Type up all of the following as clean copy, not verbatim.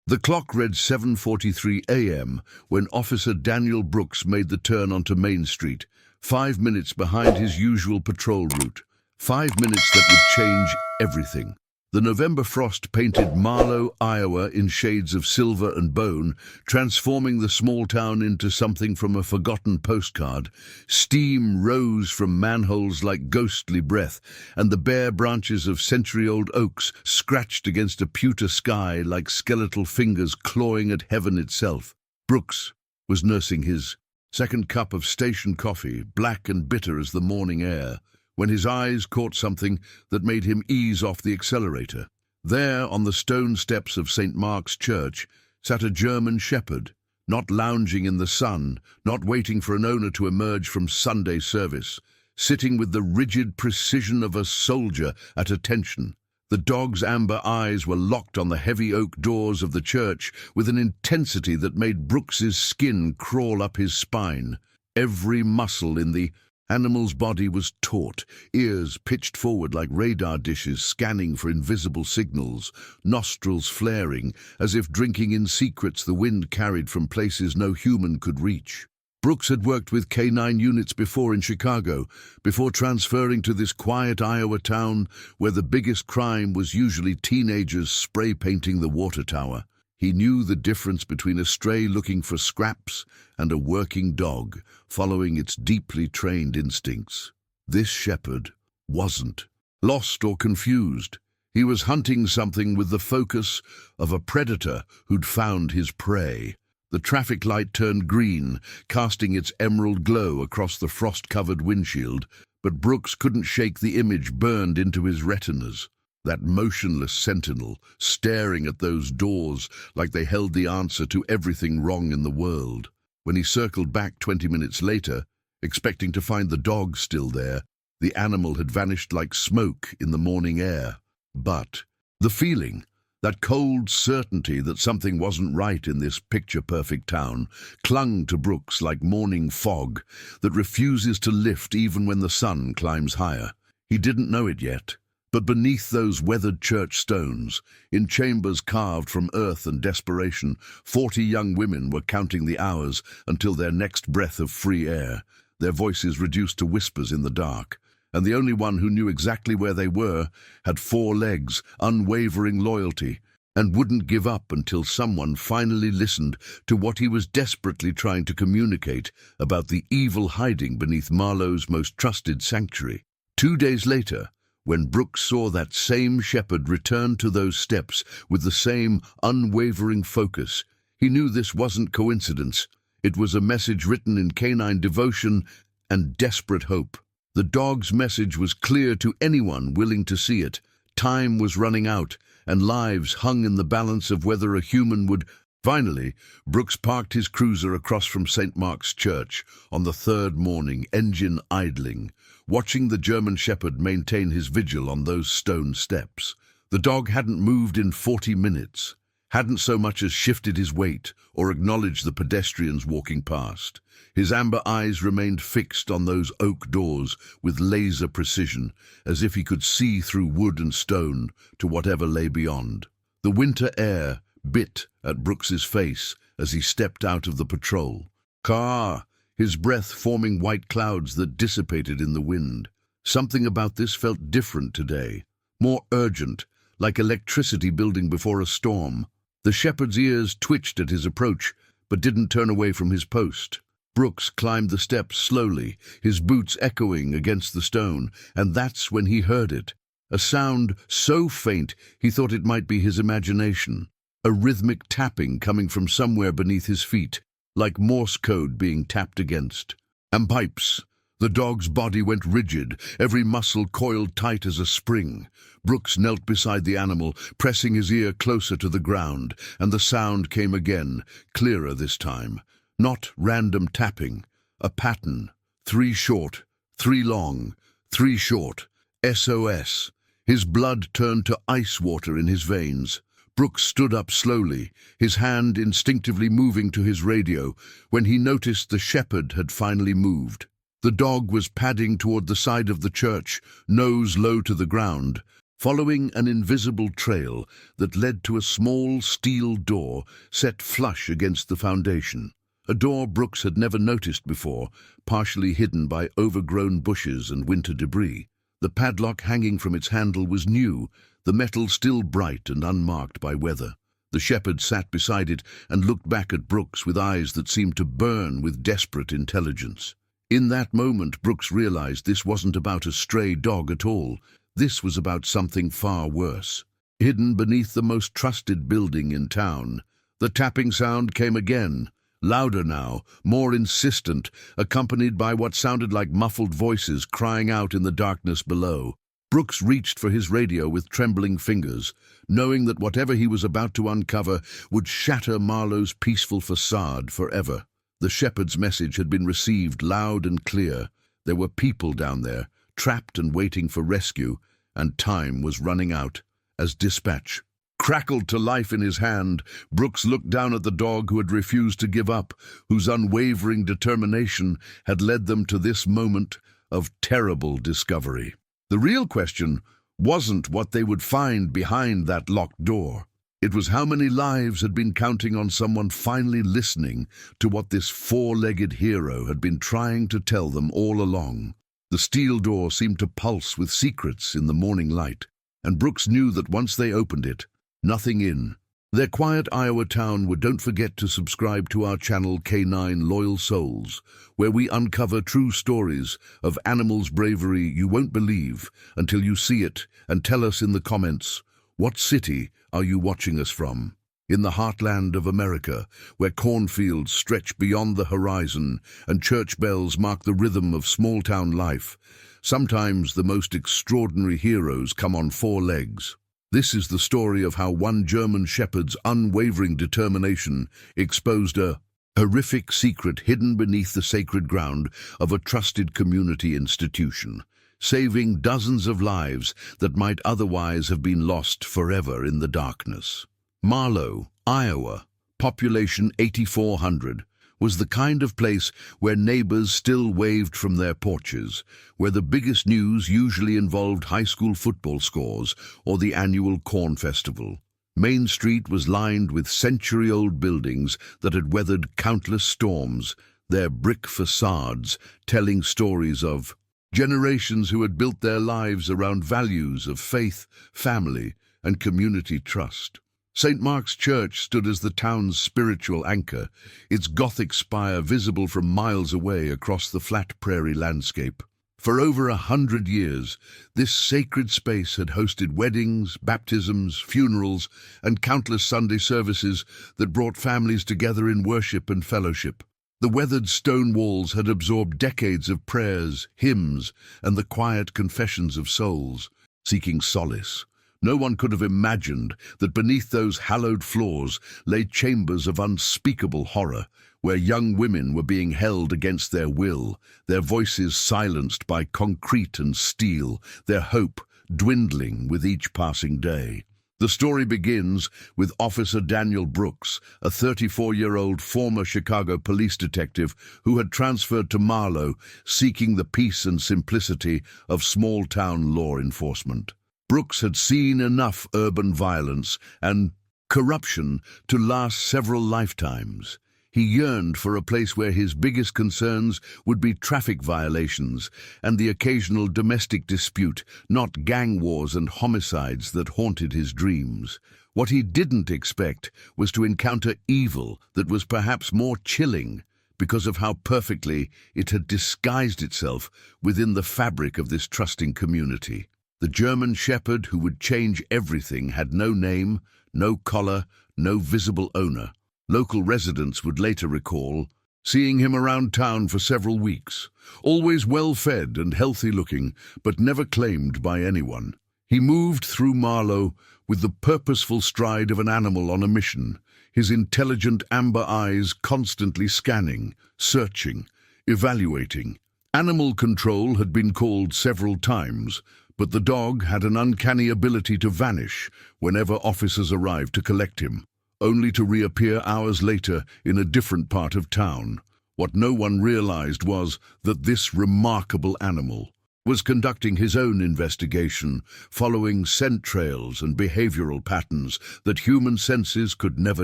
The clock read 7:43 a.m. when Officer Daniel Brooks made the turn onto Main Street, 5 minutes behind his usual patrol route. 5 minutes that would change everything. The November frost painted Marlow, Iowa in shades of silver and bone, transforming the small town into something from a forgotten postcard. Steam rose from manholes like ghostly breath, and the bare branches of century-old oaks scratched against a pewter sky like skeletal fingers clawing at heaven itself. Brooks was nursing his second cup of station coffee, black and bitter as the morning air, when his eyes caught something that made him ease off the accelerator. There, on the stone steps of St. Mark's Church, sat a German shepherd, not lounging in the sun, not waiting for an owner to emerge from Sunday service, sitting with the rigid precision of a soldier at attention. The dog's amber eyes were locked on the heavy oak doors of the church with an intensity that made Brooks's skin crawl up his spine. Every muscle in the animal's body was taut, ears pitched forward like radar dishes scanning for invisible signals, nostrils flaring as if drinking in secrets the wind carried from places no human could reach. Brooks had worked with Canine units before in Chicago, before transferring to this quiet Iowa town where the biggest crime was usually teenagers spray painting the water tower. He knew the difference between a stray looking for scraps and a working dog, following its deeply trained instincts. This shepherd wasn't lost or confused. He was hunting something with the focus of a predator who'd found his prey. The traffic light turned green, casting its emerald glow across the frost-covered windshield, but Brooks couldn't shake the image burned into his retinas. That motionless sentinel, staring at those doors like they held the answer to everything wrong in the world. When he circled back 20 minutes later, expecting to find the dog still there, the animal had vanished like smoke in the morning air. But the feeling, that cold certainty that something wasn't right in this picture-perfect town, clung to Brooks like morning fog that refuses to lift even when the sun climbs higher. He didn't know it yet, but beneath those weathered church stones, in chambers carved from earth and desperation, 40 young women were counting the hours until their next breath of free air, their voices reduced to whispers in the dark. And the only one who knew exactly where they were had 4 legs, unwavering loyalty, and wouldn't give up until someone finally listened to what he was desperately trying to communicate about the evil hiding beneath Marlowe's most trusted sanctuary. 2 days later, when Brooks saw that same shepherd return to those steps with the same unwavering focus, he knew this wasn't coincidence. It was a message written in canine devotion and desperate hope. The dog's message was clear to anyone willing to see it. Time was running out, and lives hung in the balance of whether a human would. Finally, Brooks parked his cruiser across from St. Mark's Church on the 3rd morning, engine idling, watching the German shepherd maintain his vigil on those stone steps. The dog hadn't moved in 40 minutes, hadn't so much as shifted his weight or acknowledged the pedestrians walking past. His amber eyes remained fixed on those oak doors with laser precision, as if he could see through wood and stone to whatever lay beyond. The winter air bit at Brooks's face as he stepped out of the patrol car, his breath forming white clouds that dissipated in the wind. Something about this felt different today, more urgent, like electricity building before a storm. The shepherd's ears twitched at his approach, but didn't turn away from his post. Brooks climbed the steps slowly, his boots echoing against the stone, and that's when he heard it. A sound so faint he thought it might be his imagination. A rhythmic tapping coming from somewhere beneath his feet, like Morse code being tapped against. And pipes. The dog's body went rigid, every muscle coiled tight as a spring. Brooks knelt beside the animal, pressing his ear closer to the ground, and the sound came again, clearer this time. Not random tapping, a pattern. 3 short, 3 long, 3 short. SOS. His blood turned to ice water in his veins. Brooks stood up slowly, his hand instinctively moving to his radio, when he noticed the shepherd had finally moved. The dog was padding toward the side of the church, nose low to the ground, following an invisible trail that led to a small steel door set flush against the foundation. A door Brooks had never noticed before, partially hidden by overgrown bushes and winter debris. The padlock hanging from its handle was new, the metal still bright and unmarked by weather. The shepherd sat beside it and looked back at Brooks with eyes that seemed to burn with desperate intelligence. In that moment, Brooks realized this wasn't about a stray dog at all. This was about something far worse. Hidden beneath the most trusted building in town, the tapping sound came again, louder now, more insistent, accompanied by what sounded like muffled voices crying out in the darkness below. Brooks reached for his radio with trembling fingers, knowing that whatever he was about to uncover would shatter Marlowe's peaceful facade forever. The shepherd's message had been received loud and clear. There were people down there, trapped and waiting for rescue, and time was running out. As dispatch crackled to life in his hand, Brooks looked down at the dog who had refused to give up, whose unwavering determination had led them to this moment of terrible discovery. The real question wasn't what they would find behind that locked door. It was how many lives had been counting on someone finally listening to what this four-legged hero had been trying to tell them all along. The steel door seemed to pulse with secrets in the morning light, and Brooks knew that once they opened it, nothing in their quiet Iowa town would. Don't forget to subscribe to our channel Canine Loyal Souls, where we uncover true stories of animals' bravery you won't believe until you see it, and tell us in the comments, what city are you watching us from? In the heartland of America, where cornfields stretch beyond the horizon and church bells mark the rhythm of small-town life, sometimes the most extraordinary heroes come on four legs. This is the story of how one German shepherd's unwavering determination exposed a horrific secret hidden beneath the sacred ground of a trusted community institution, saving dozens of lives that might otherwise have been lost forever in the darkness. Marlowe, Iowa, population 8,400, was the kind of place where neighbors still waved from their porches, where the biggest news usually involved high school football scores or the annual corn festival. Main Street was lined with century-old buildings that had weathered countless storms, their brick facades telling stories of generations who had built their lives around values of faith, family, and community trust. St. Mark's Church stood as the town's spiritual anchor, its Gothic spire visible from miles away across the flat prairie landscape. For over 100 years, this sacred space had hosted weddings, baptisms, funerals, and countless Sunday services that brought families together in worship and fellowship. The weathered stone walls had absorbed decades of prayers, hymns, and the quiet confessions of souls seeking solace. No one could have imagined that beneath those hallowed floors lay chambers of unspeakable horror, where young women were being held against their will, their voices silenced by concrete and steel, their hope dwindling with each passing day. The story begins with Officer Daniel Brooks, a 34-year-old former Chicago police detective who had transferred to Marlowe, seeking the peace and simplicity of small-town law enforcement. Brooks had seen enough urban violence and corruption to last several lifetimes. He yearned for a place where his biggest concerns would be traffic violations and the occasional domestic dispute, not gang wars and homicides that haunted his dreams. What he didn't expect was to encounter evil that was perhaps more chilling because of how perfectly it had disguised itself within the fabric of this trusting community. The German shepherd who would change everything had no name, no collar, no visible owner. Local residents would later recall seeing him around town for several weeks, always well-fed and healthy-looking, but never claimed by anyone. He moved through Marlowe with the purposeful stride of an animal on a mission, his intelligent amber eyes constantly scanning, searching, evaluating. Animal control had been called several times, but the dog had an uncanny ability to vanish whenever officers arrived to collect him, only to reappear hours later in a different part of town. What no one realized was that this remarkable animal was conducting his own investigation, following scent trails and behavioral patterns that human senses could never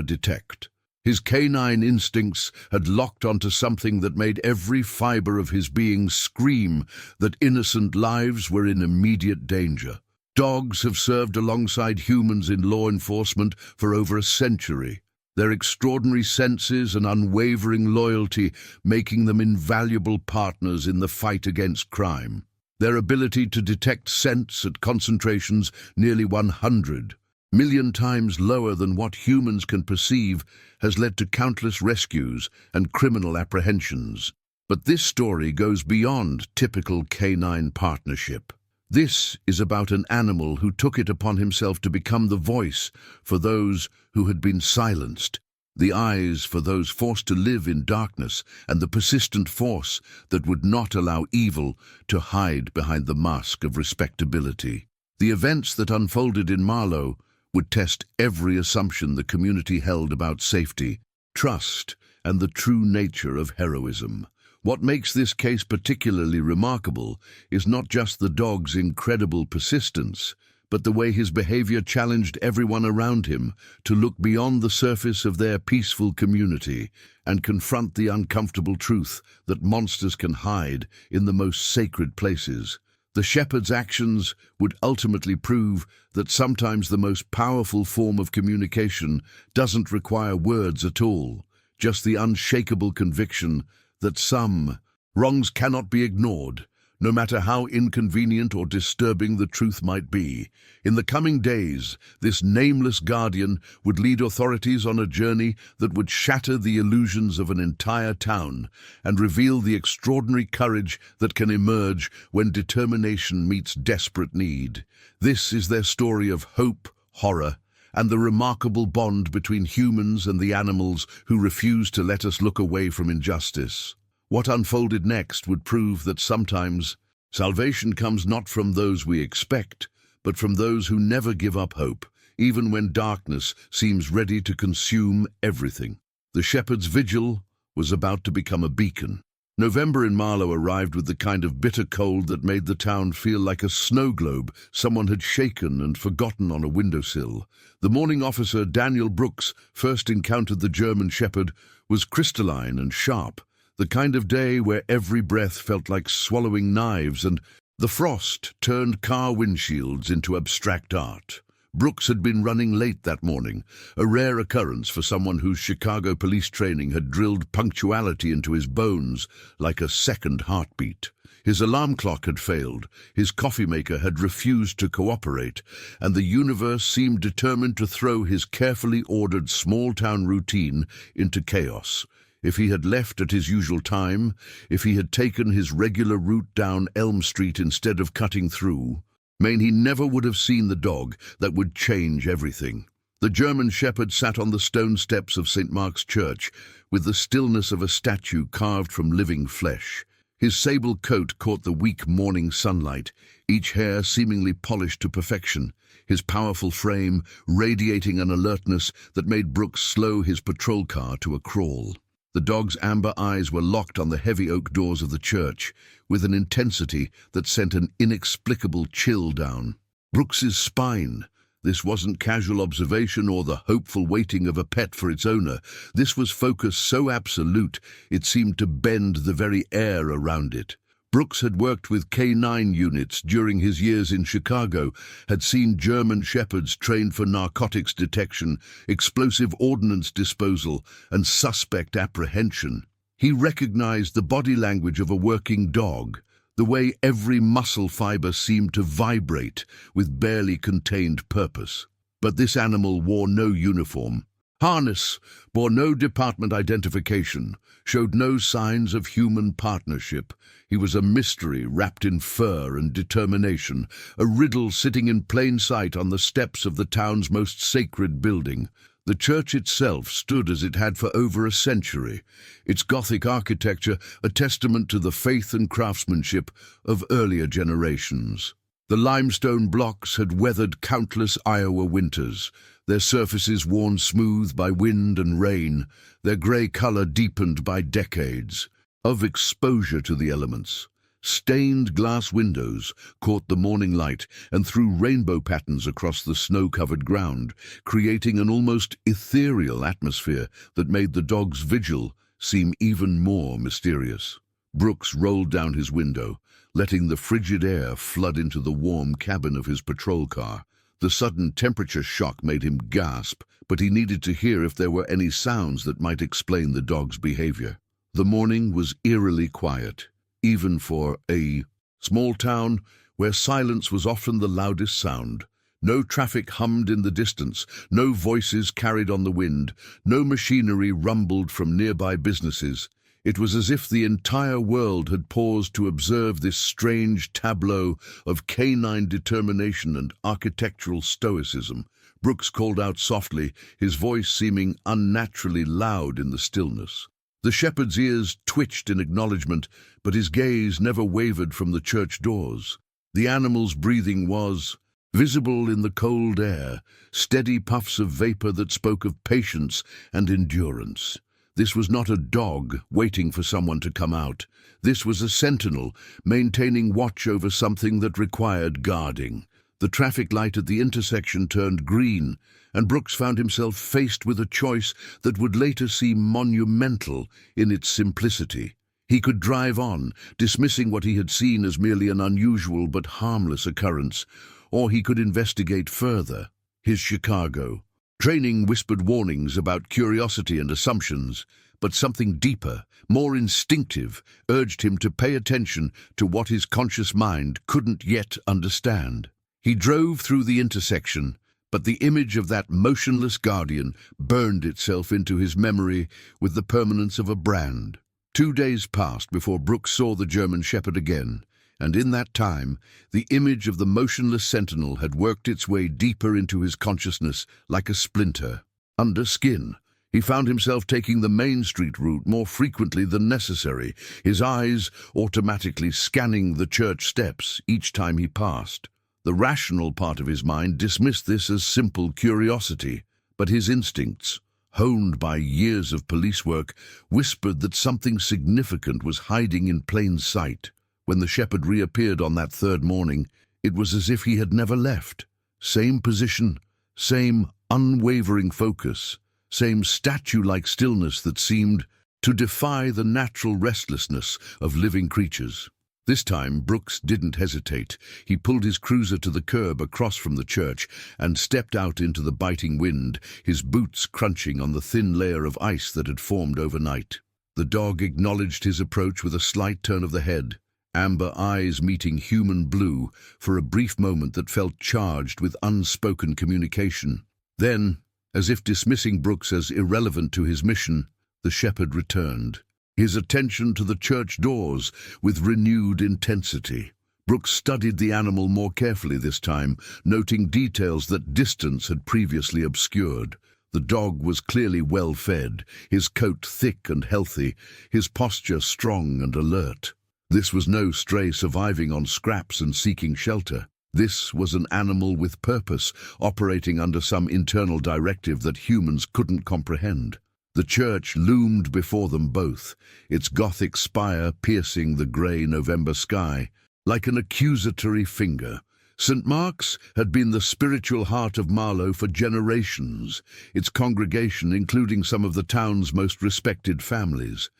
detect. His canine instincts had locked onto something that made every fiber of his being scream that innocent lives were in immediate danger. Dogs have served alongside humans in law enforcement for over a century, their extraordinary senses and unwavering loyalty making them invaluable partners in the fight against crime. Their ability to detect scents at concentrations nearly 100 million times lower than what humans can perceive has led to countless rescues and criminal apprehensions. But this story goes beyond typical canine partnership. This is about an animal who took it upon himself to become the voice for those who had been silenced, the eyes for those forced to live in darkness, and the persistent force that would not allow evil to hide behind the mask of respectability. The events that unfolded in Marlow would test every assumption the community held about safety, trust, and the true nature of heroism. What makes this case particularly remarkable is not just the dog's incredible persistence, but the way his behavior challenged everyone around him to look beyond the surface of their peaceful community and confront the uncomfortable truth that monsters can hide in the most sacred places. The shepherd's actions would ultimately prove that sometimes the most powerful form of communication doesn't require words at all, just the unshakable conviction that some wrongs cannot be ignored, no matter how inconvenient or disturbing the truth might be. In the coming days, this nameless guardian would lead authorities on a journey that would shatter the illusions of an entire town and reveal the extraordinary courage that can emerge when determination meets desperate need. This is their story of hope, horror, and the remarkable bond between humans and the animals who refuse to let us look away from injustice. What unfolded next would prove that sometimes salvation comes not from those we expect, but from those who never give up hope, even when darkness seems ready to consume everything. The shepherd's vigil was about to become a beacon. November in Marlow arrived with the kind of bitter cold that made the town feel like a snow globe someone had shaken and forgotten on a windowsill. The morning officer, Daniel Brooks, first encountered the German shepherd was crystalline and sharp, the kind of day where every breath felt like swallowing knives and the frost turned car windshields into abstract art. Brooks had been running late that morning, a rare occurrence for someone whose Chicago police training had drilled punctuality into his bones like a second heartbeat. His alarm clock had failed, his coffee maker had refused to cooperate, and the universe seemed determined to throw his carefully ordered small-town routine into chaos. If he had left at his usual time, if he had taken his regular route down Elm Street instead of cutting through, he never would have seen the dog that would change everything. The German shepherd sat on the stone steps of St. Mark's Church with the stillness of a statue carved from living flesh. His sable coat caught the weak morning sunlight, each hair seemingly polished to perfection, his powerful frame radiating an alertness that made Brooks slow his patrol car to a crawl. The dog's amber eyes were locked on the heavy oak doors of the church, with an intensity that sent an inexplicable chill down Brooks's spine. This wasn't casual observation or the hopeful waiting of a pet for its owner. This was focus so absolute it seemed to bend the very air around it. Brooks had worked with Canine units during his years in Chicago, had seen German shepherds trained for narcotics detection, explosive ordnance disposal, and suspect apprehension. He recognized the body language of a working dog, the way every muscle fiber seemed to vibrate with barely contained purpose. But this animal wore no uniform. Harness bore no department identification, showed no signs of human partnership. He was a mystery wrapped in fur and determination, a riddle sitting in plain sight on the steps of the town's most sacred building. The church itself stood as it had for over a century, its Gothic architecture a testament to the faith and craftsmanship of earlier generations. The limestone blocks had weathered countless Iowa winters, their surfaces worn smooth by wind and rain, their grey color deepened by decades of exposure to the elements. Stained glass windows caught the morning light and threw rainbow patterns across the snow-covered ground, creating an almost ethereal atmosphere that made the dog's vigil seem even more mysterious. Brooks rolled down his window, letting the frigid air flood into the warm cabin of his patrol car. The sudden temperature shock made him gasp, but he needed to hear if there were any sounds that might explain the dog's behavior. The morning was eerily quiet, even for a small town where silence was often the loudest sound. No traffic hummed in the distance, no voices carried on the wind, no machinery rumbled from nearby businesses. It was as if the entire world had paused to observe this strange tableau of canine determination and architectural stoicism. Brooks called out softly, his voice seeming unnaturally loud in the stillness. The shepherd's ears twitched in acknowledgement, but his gaze never wavered from the church doors. The animal's breathing was visible in the cold air, steady puffs of vapor that spoke of patience and endurance. This was not a dog waiting for someone to come out. This was a sentinel maintaining watch over something that required guarding. The traffic light at the intersection turned green, and Brooks found himself faced with a choice that would later seem monumental in its simplicity. He could drive on, dismissing what he had seen as merely an unusual but harmless occurrence, or he could investigate further. His Chicago. Training whispered warnings about curiosity and assumptions, but something deeper, more instinctive, urged him to pay attention to what his conscious mind couldn't yet understand. He drove through the intersection, but the image of that motionless guardian burned itself into his memory with the permanence of a brand. 2 days passed before Brooks saw the German Shepherd again, and in that time, the image of the motionless sentinel had worked its way deeper into his consciousness like a splinter. Under skin, he found himself taking the Main Street route more frequently than necessary, his eyes automatically scanning the church steps each time he passed. The rational part of his mind dismissed this as simple curiosity, but his instincts, honed by years of police work, whispered that something significant was hiding in plain sight. When the shepherd reappeared on that third morning, it was as if he had never left. Same position, same unwavering focus, same statue-like stillness that seemed to defy the natural restlessness of living creatures. This time, Brooks didn't hesitate. He pulled his cruiser to the curb across from the church and stepped out into the biting wind, his boots crunching on the thin layer of ice that had formed overnight. The dog acknowledged his approach with a slight turn of the head, amber eyes meeting human blue for a brief moment that felt charged with unspoken communication. Then, as if dismissing Brooks as irrelevant to his mission, the shepherd returned, his attention to the church doors with renewed intensity. Brooks studied the animal more carefully this time, noting details that distance had previously obscured. The dog was clearly well fed, his coat thick and healthy, his posture strong and alert. This was no stray surviving on scraps and seeking shelter. This was an animal with purpose, operating under some internal directive that humans couldn't comprehend. The church loomed before them both, its Gothic spire piercing the grey November sky, like an accusatory finger. St. Mark's had been the spiritual heart of Marlow for generations, its congregation including some of the town's most respected families.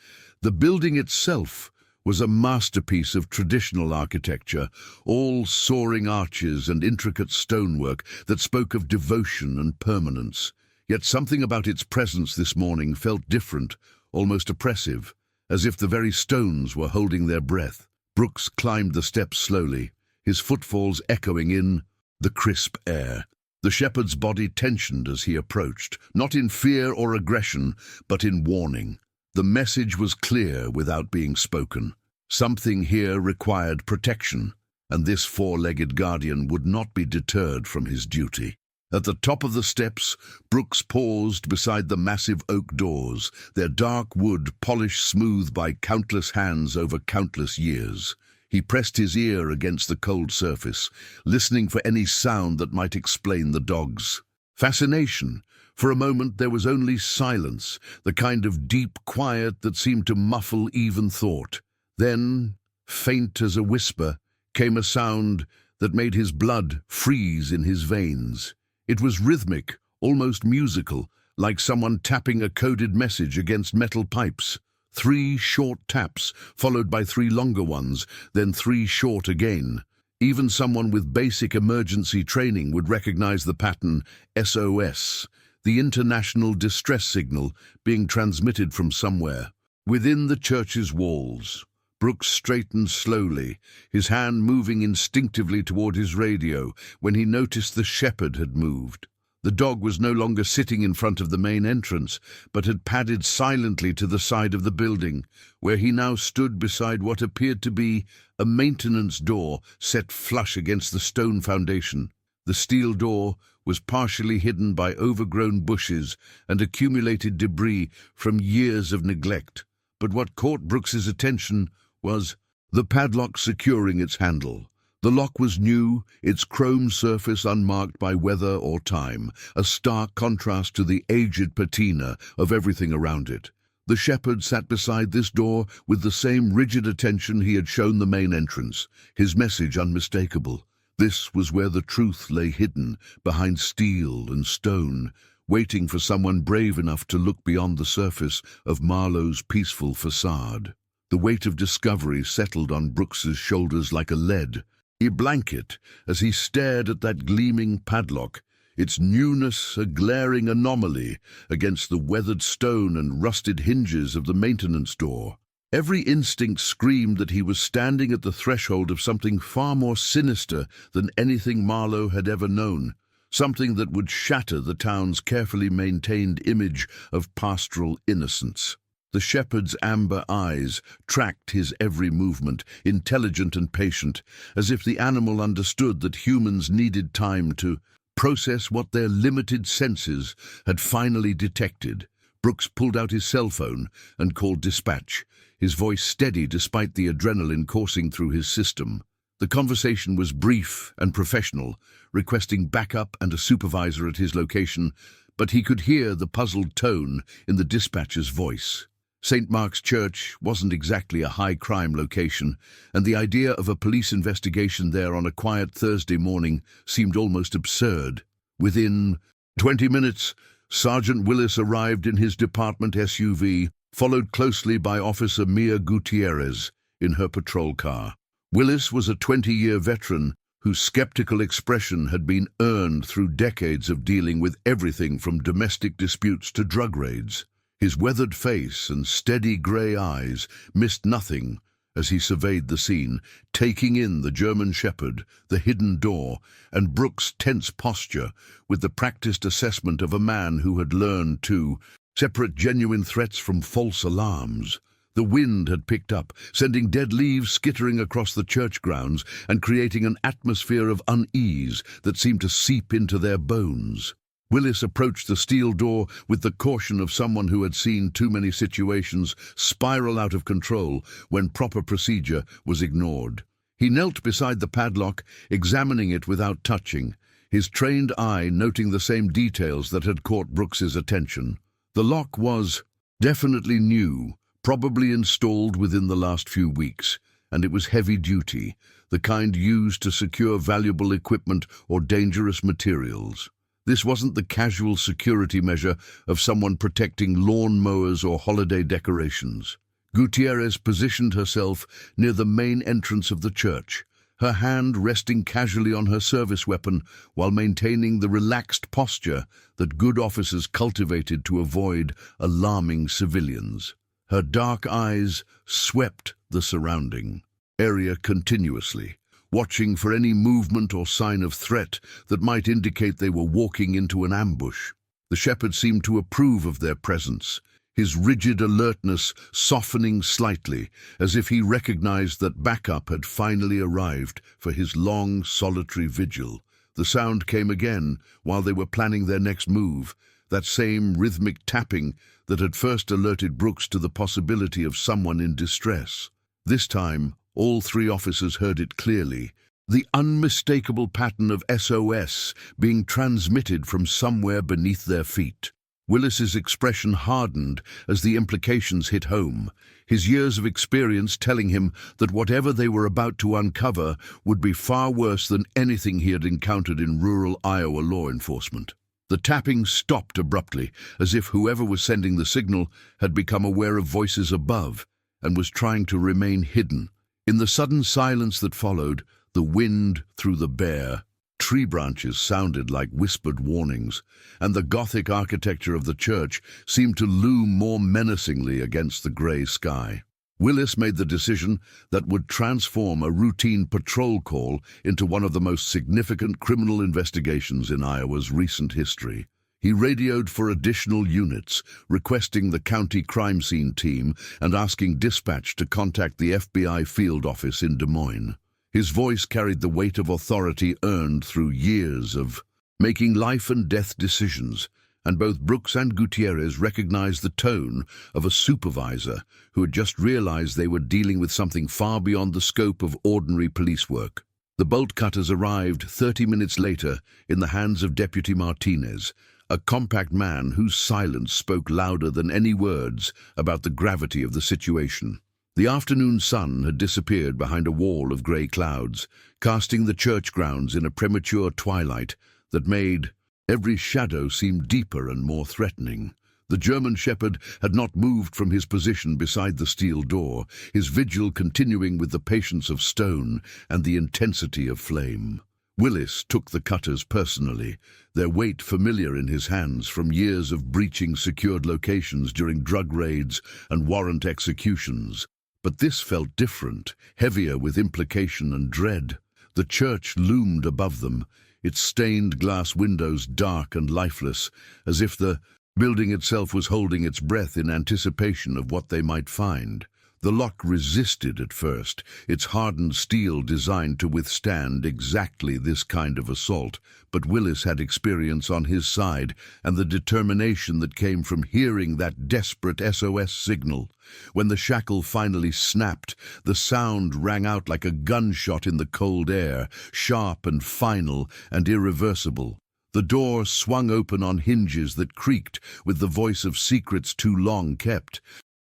The building itself was a masterpiece of traditional architecture, all soaring arches and intricate stonework that spoke of devotion and permanence. Yet something about its presence this morning felt different, almost oppressive, as if the very stones were holding their breath. Brooks climbed the steps slowly, his footfalls echoing in the crisp air. The shepherd's body tensioned as he approached, not in fear or aggression, but in warning. The message was clear without being spoken. Something here required protection, and this four-legged guardian would not be deterred from his duty. At the top of the steps, Brooks paused beside the massive oak doors, their dark wood polished smooth by countless hands over countless years. He pressed his ear against the cold surface, listening for any sound that might explain the dog's fascination. For a moment there was only silence, the kind of deep quiet that seemed to muffle even thought. Then Faint as a whisper came a sound that made his blood freeze in his veins. It was rhythmic, almost musical, like someone tapping a coded message against metal pipes. 3 short taps, followed by 3 longer ones, then 3 short again. Even someone with basic emergency training would recognize the pattern SOS, the international distress signal being transmitted from somewhere. Within the church's walls, Brooks straightened slowly, his hand moving instinctively toward his radio when he noticed the shepherd had moved. The dog was no longer sitting in front of the main entrance, but had padded silently to the side of the building, where he now stood beside what appeared to be a maintenance door set flush against the stone foundation. The steel door was partially hidden by overgrown bushes and accumulated debris from years of neglect. But what caught Brooks's attention was the padlock securing its handle. The lock was new, its chrome surface unmarked by weather or time, a stark contrast to the aged patina of everything around it. The shepherd sat beside this door with the same rigid attention he had shown the main entrance, his message unmistakable. This was where the truth lay hidden, behind steel and stone, waiting for someone brave enough to look beyond the surface of Marlowe's peaceful facade. The weight of discovery settled on Brooks's shoulders like a lead blanket as he stared at that gleaming padlock, its newness a glaring anomaly against the weathered stone and rusted hinges of the maintenance door. Every instinct screamed that he was standing at the threshold of something far more sinister than anything Marlowe had ever known, something that would shatter the town's carefully maintained image of pastoral innocence. The shepherd's amber eyes tracked his every movement, intelligent and patient, as if the animal understood that humans needed time to process what their limited senses had finally detected. Brooks pulled out his cell phone and called dispatch, his voice steady despite the adrenaline coursing through his system. The conversation was brief and professional, requesting backup and a supervisor at his location, but he could hear the puzzled tone in the dispatcher's voice. St. Mark's Church wasn't exactly a high-crime location, and the idea of a police investigation there on a quiet Thursday morning seemed almost absurd. Within 20 minutes, Sergeant Willis arrived in his department SUV, followed closely by Officer Mia Gutierrez in her patrol car. Willis was a 20-year veteran whose skeptical expression had been earned through decades of dealing with everything from domestic disputes to drug raids. His weathered face and steady grey eyes missed nothing as he surveyed the scene, taking in the German shepherd, the hidden door, and Brooks' tense posture with the practiced assessment of a man who had learned to separate genuine threats from false alarms. The wind had picked up, sending dead leaves skittering across the church grounds and creating an atmosphere of unease that seemed to seep into their bones. Willis approached the steel door with the caution of someone who had seen too many situations spiral out of control when proper procedure was ignored. He knelt beside the padlock, examining it without touching, his trained eye noting the same details that had caught Brooks's attention. The lock was definitely new, probably installed within the last few weeks, and it was heavy duty, the kind used to secure valuable equipment or dangerous materials. This wasn't the casual security measure of someone protecting lawn mowers or holiday decorations. Gutierrez positioned herself near the main entrance of the church, her hand resting casually on her service weapon while maintaining the relaxed posture that good officers cultivated to avoid alarming civilians. Her dark eyes swept the surrounding area continuously, watching for any movement or sign of threat that might indicate they were walking into an ambush. The shepherd seemed to approve of their presence, his rigid alertness softening slightly, as if he recognized that backup had finally arrived for his long, solitary vigil. The sound came again while they were planning their next move, that same rhythmic tapping that had first alerted Brooks to the possibility of someone in distress. This time, all 3 officers heard it clearly, the unmistakable pattern of SOS being transmitted from somewhere beneath their feet. Willis's expression hardened as the implications hit home, his years of experience telling him that whatever they were about to uncover would be far worse than anything he had encountered in rural Iowa law enforcement. The tapping stopped abruptly, as if whoever was sending the signal had become aware of voices above and was trying to remain hidden. In the sudden silence that followed, the wind through the bare tree branches sounded like whispered warnings, and the Gothic architecture of the church seemed to loom more menacingly against the grey sky. Willis made the decision that would transform a routine patrol call into one of the most significant criminal investigations in Iowa's recent history. He radioed for additional units, requesting the county crime scene team and asking dispatch to contact the FBI field office in Des Moines. His voice carried the weight of authority earned through years of making life-and-death decisions, and both Brooks and Gutierrez recognized the tone of a supervisor who had just realized they were dealing with something far beyond the scope of ordinary police work. The bolt cutters arrived 30 minutes later in the hands of Deputy Martinez, a compact man whose silence spoke louder than any words about the gravity of the situation. The afternoon sun had disappeared behind a wall of grey clouds, casting the church grounds in a premature twilight that made every shadow seem deeper and more threatening. The German shepherd had not moved from his position beside the steel door, his vigil continuing with the patience of stone and the intensity of flame. Willis took the cutters personally, their weight familiar in his hands from years of breaching secured locations during drug raids and warrant executions. But this felt different, heavier with implication and dread. The church loomed above them, its stained glass windows dark and lifeless, as if the building itself was holding its breath in anticipation of what they might find. The lock resisted at first, its hardened steel designed to withstand exactly this kind of assault, but Willis had experience on his side and the determination that came from hearing that desperate SOS signal. When the shackle finally snapped, the sound rang out like a gunshot in the cold air, sharp and final and irreversible. The door swung open on hinges that creaked with the voice of secrets too long kept,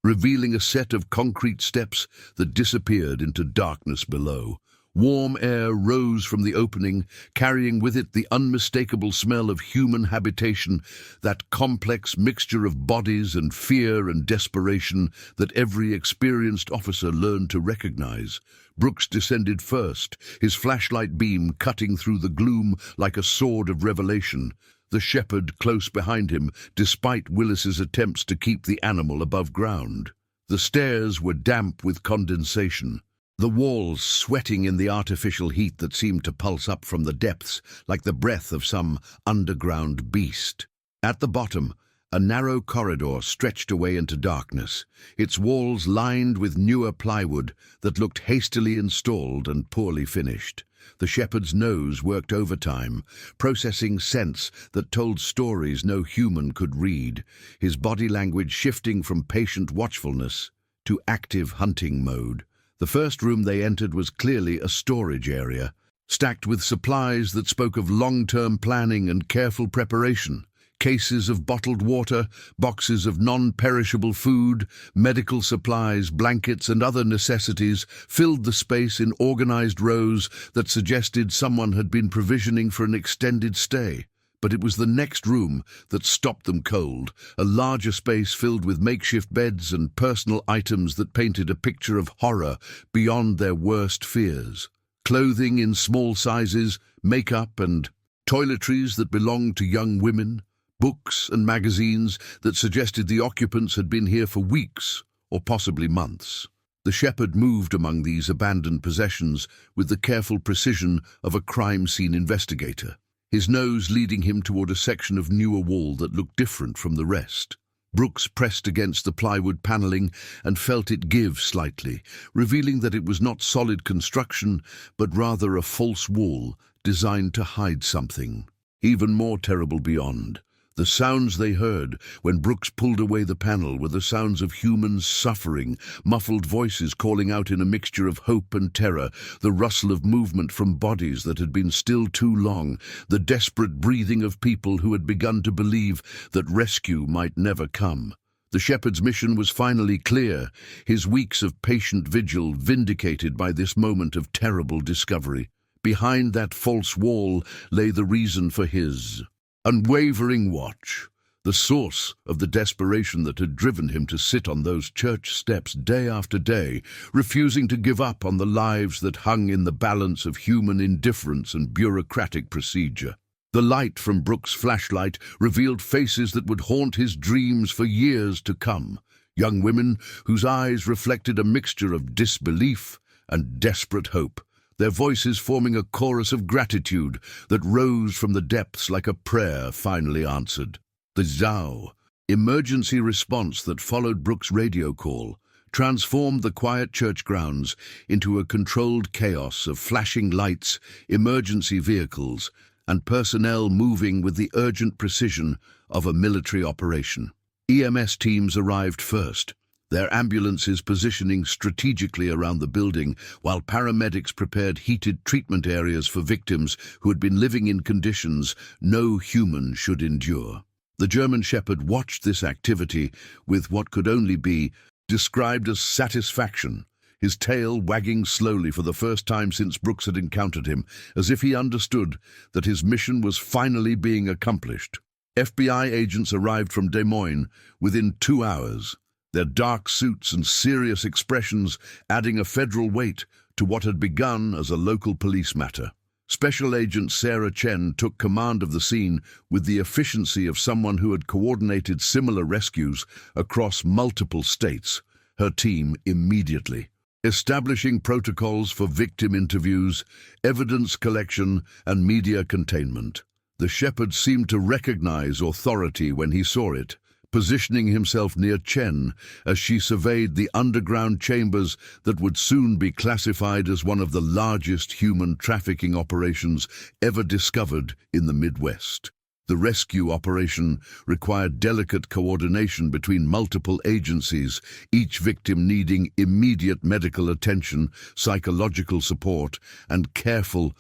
revealing a set of concrete steps that disappeared into darkness below. Warm air rose from the opening, carrying with it the unmistakable smell of human habitation, that complex mixture of bodies and fear and desperation that every experienced officer learned to recognize. Brooks descended first, his flashlight beam cutting through the gloom like a sword of revelation, the shepherd close behind him, despite Willis's attempts to keep the animal above ground. The stairs were damp with condensation, the walls sweating in the artificial heat that seemed to pulse up from the depths like the breath of some underground beast. At the bottom, a narrow corridor stretched away into darkness, its walls lined with newer plywood that looked hastily installed and poorly finished. The shepherd's nose worked overtime, processing scents that told stories no human could read, his body language shifting from patient watchfulness to active hunting mode. The first room they entered was clearly a storage area, stacked with supplies that spoke of long-term planning and careful preparation. Cases of bottled water, boxes of non-perishable food, medical supplies, blankets, and other necessities filled the space in organized rows that suggested someone had been provisioning for an extended stay. But it was the next room that stopped them cold, a larger space filled with makeshift beds and personal items that painted a picture of horror beyond their worst fears. Clothing in small sizes, makeup and toiletries that belonged to young women, books and magazines that suggested the occupants had been here for weeks or possibly months. The shepherd moved among these abandoned possessions with the careful precision of a crime scene investigator, his nose leading him toward a section of newer wall that looked different from the rest. Brooks pressed against the plywood paneling and felt it give slightly, revealing that it was not solid construction, but rather a false wall designed to hide something. Even more terrible beyond, The sounds they heard when Brooks pulled away the panel were the sounds of humans suffering, muffled voices calling out in a mixture of hope and terror, the rustle of movement from bodies that had been still too long, the desperate breathing of people who had begun to believe that rescue might never come. The shepherd's mission was finally clear, his weeks of patient vigil vindicated by this moment of terrible discovery. Behind that false wall lay the reason for his unwavering watch, the source of the desperation that had driven him to sit on those church steps day after day, refusing to give up on the lives that hung in the balance of human indifference and bureaucratic procedure. The light from Brooks' flashlight revealed faces that would haunt his dreams for years to come, young women whose eyes reflected a mixture of disbelief and desperate hope, their voices forming a chorus of gratitude that rose from the depths like a prayer finally answered. The ZOW, emergency response that followed Brooks' radio call, transformed the quiet church grounds into a controlled chaos of flashing lights, emergency vehicles, and personnel moving with the urgent precision of a military operation. EMS teams arrived first, their ambulances positioning strategically around the building while paramedics prepared heated treatment areas for victims who had been living in conditions no human should endure. The German Shepherd watched this activity with what could only be described as satisfaction, his tail wagging slowly for the first time since Brooks had encountered him, as if he understood that his mission was finally being accomplished. FBI agents arrived from Des Moines within 2 hours, their dark suits and serious expressions adding a federal weight to what had begun as a local police matter. Special Agent Sarah Chen took command of the scene with the efficiency of someone who had coordinated similar rescues across multiple states, her team immediately establishing protocols for victim interviews, evidence collection, and media containment. The shepherd seemed to recognize authority when he saw it, positioning himself near Chen as she surveyed the underground chambers that would soon be classified as one of the largest human trafficking operations ever discovered in the Midwest. The rescue operation required delicate coordination between multiple agencies, each victim needing immediate medical attention, psychological support, and careful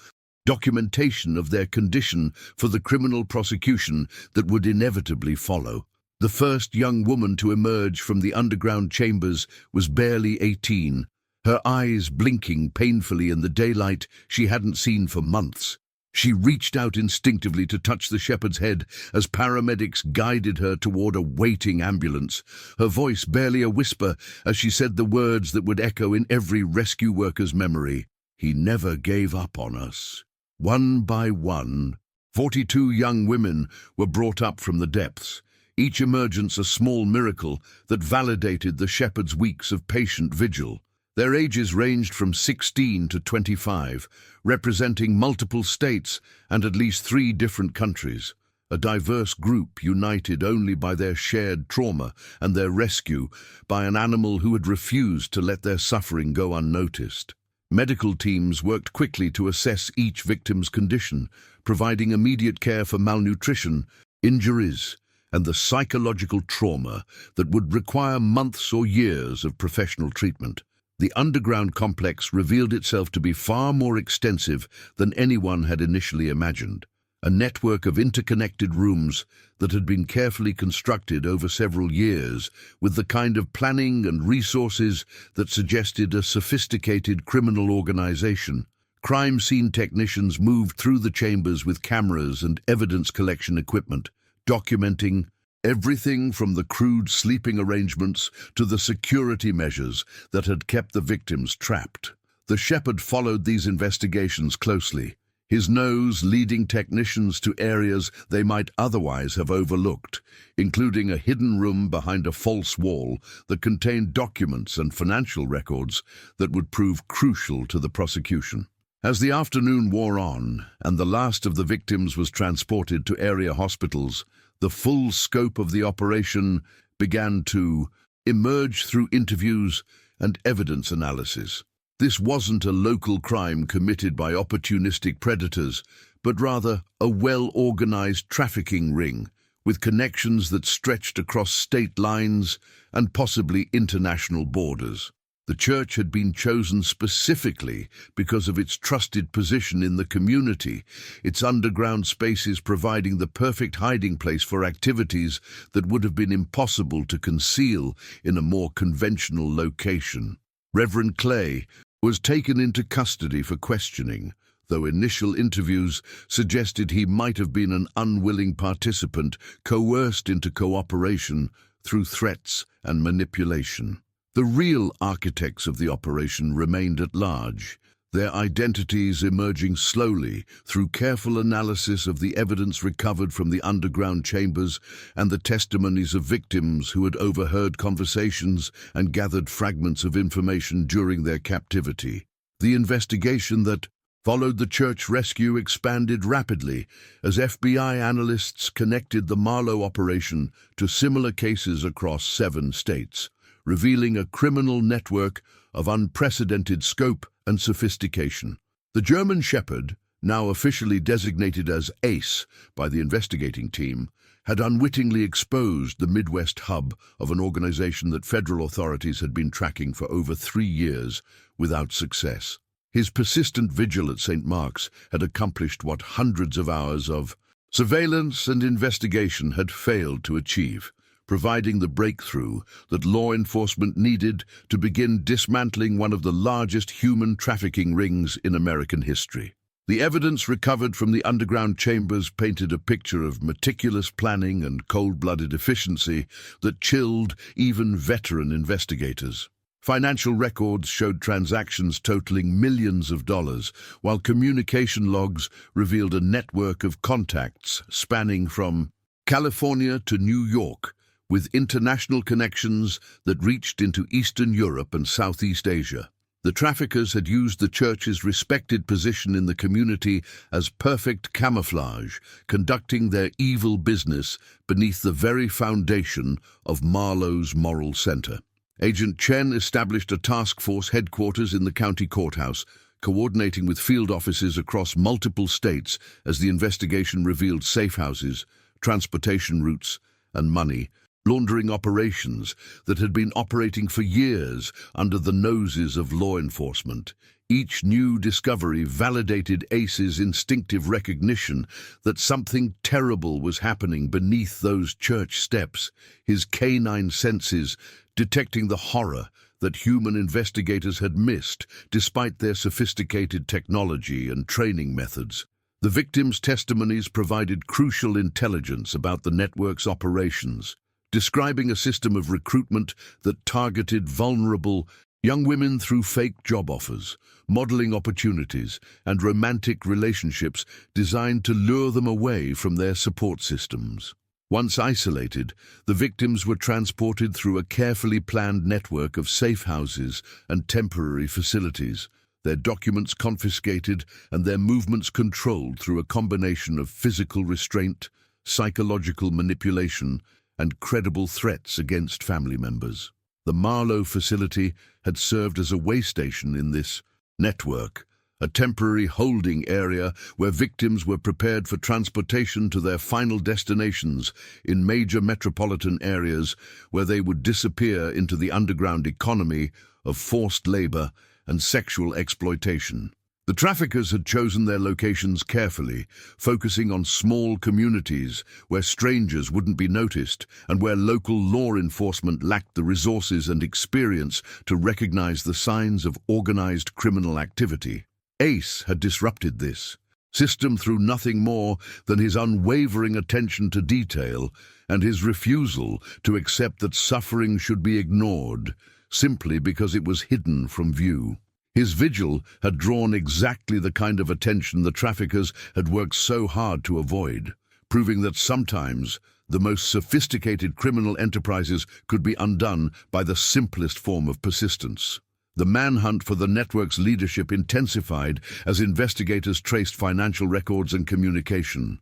documentation of their condition for the criminal prosecution that would inevitably follow. The first young woman to emerge from the underground chambers was barely 18, her eyes blinking painfully in the daylight she hadn't seen for months. She reached out instinctively to touch the shepherd's head as paramedics guided her toward a waiting ambulance, her voice barely a whisper as she said the words that would echo in every rescue worker's memory. "He never gave up on us." One by one, 42 young women were brought up from the depths, each emergence a small miracle that validated the shepherd's weeks of patient vigil. Their ages ranged from 16 to 25, representing multiple states and at least 3 different countries, a diverse group united only by their shared trauma and their rescue by an animal who had refused to let their suffering go unnoticed. Medical teams worked quickly to assess each victim's condition, providing immediate care for malnutrition, injuries, and the psychological trauma that would require months or years of professional treatment. The underground complex revealed itself to be far more extensive than anyone had initially imagined, a network of interconnected rooms that had been carefully constructed over several years with the kind of planning and resources that suggested a sophisticated criminal organization. Crime scene technicians moved through the chambers with cameras and evidence collection equipment, documenting everything from the crude sleeping arrangements to the security measures that had kept the victims trapped. The shepherd followed these investigations closely, his nose leading technicians to areas they might otherwise have overlooked, including a hidden room behind a false wall that contained documents and financial records that would prove crucial to the prosecution. As the afternoon wore on and the last of the victims was transported to area hospitals, the full scope of the operation began to emerge through interviews and evidence analysis. This wasn't a local crime committed by opportunistic predators, but rather a well-organized trafficking ring with connections that stretched across state lines and possibly international borders. The church had been chosen specifically because of its trusted position in the community, its underground spaces providing the perfect hiding place for activities that would have been impossible to conceal in a more conventional location. Reverend Clay was taken into custody for questioning, though initial interviews suggested he might have been an unwilling participant coerced into cooperation through threats and manipulation. The real architects of the operation remained at large, their identities emerging slowly through careful analysis of the evidence recovered from the underground chambers and the testimonies of victims who had overheard conversations and gathered fragments of information during their captivity. The investigation that followed the church rescue expanded rapidly as FBI analysts connected the Marlowe operation to similar cases across 7 states, revealing a criminal network of unprecedented scope and sophistication. The German Shepherd, now officially designated as ACE by the investigating team, had unwittingly exposed the Midwest hub of an organization that federal authorities had been tracking for over 3 years without success. His persistent vigil at St. Mark's had accomplished what hundreds of hours of surveillance and investigation had failed to achieve, providing the breakthrough that law enforcement needed to begin dismantling one of the largest human trafficking rings in American history. The evidence recovered from the underground chambers painted a picture of meticulous planning and cold-blooded efficiency that chilled even veteran investigators. Financial records showed transactions totaling millions of dollars, while communication logs revealed a network of contacts spanning from California to New York, with international connections that reached into Eastern Europe and Southeast Asia. The traffickers had used the church's respected position in the community as perfect camouflage, conducting their evil business beneath the very foundation of Marlowe's moral center. Agent Chen established a task force headquarters in the county courthouse, coordinating with field offices across multiple states as the investigation revealed safe houses, transportation routes, and money laundering operations that had been operating for years under the noses of law enforcement. Each new discovery validated Ace's instinctive recognition that something terrible was happening beneath those church steps, his canine senses detecting the horror that human investigators had missed despite their sophisticated technology and training methods. The victims' testimonies provided crucial intelligence about the network's operations, describing a system of recruitment that targeted vulnerable young women through fake job offers, modeling opportunities, and romantic relationships designed to lure them away from their support systems. Once isolated, the victims were transported through a carefully planned network of safe houses and temporary facilities, their documents confiscated and their movements controlled through a combination of physical restraint, psychological manipulation, and credible threats against family members. The Marlowe facility had served as a way station in this network, a temporary holding area where victims were prepared for transportation to their final destinations in major metropolitan areas where they would disappear into the underground economy of forced labor and sexual exploitation. The traffickers had chosen their locations carefully, focusing on small communities where strangers wouldn't be noticed and where local law enforcement lacked the resources and experience to recognize the signs of organized criminal activity. Ace had disrupted this system through nothing more than his unwavering attention to detail and his refusal to accept that suffering should be ignored simply because it was hidden from view. His vigil had drawn exactly the kind of attention the traffickers had worked so hard to avoid, proving that sometimes the most sophisticated criminal enterprises could be undone by the simplest form of persistence. The manhunt for the network's leadership intensified as investigators traced financial records and communication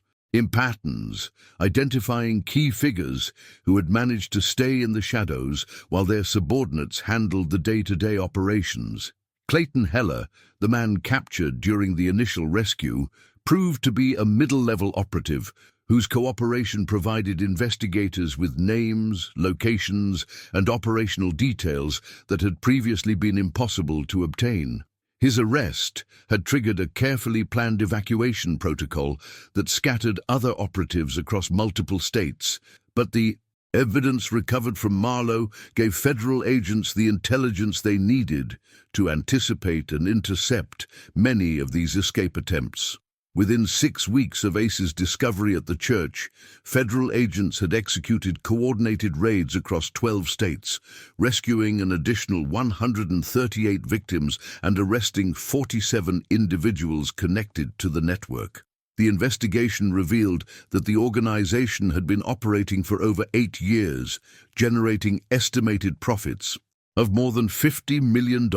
patterns, identifying key figures who had managed to stay in the shadows while their subordinates handled the day-to-day operations. Clayton Heller, the man captured during the initial rescue, proved to be a middle-level operative whose cooperation provided investigators with names, locations, and operational details that had previously been impossible to obtain. His arrest had triggered a carefully planned evacuation protocol that scattered other operatives across multiple states, but the evidence recovered from Marlowe gave federal agents the intelligence they needed to anticipate and intercept many of these escape attempts. Within 6 weeks of Ace's discovery at the church, federal agents had executed coordinated raids across 12 states, rescuing an additional 138 victims and arresting 47 individuals connected to the network. The investigation revealed that the organization had been operating for over 8 years, generating estimated profits of more than $50 million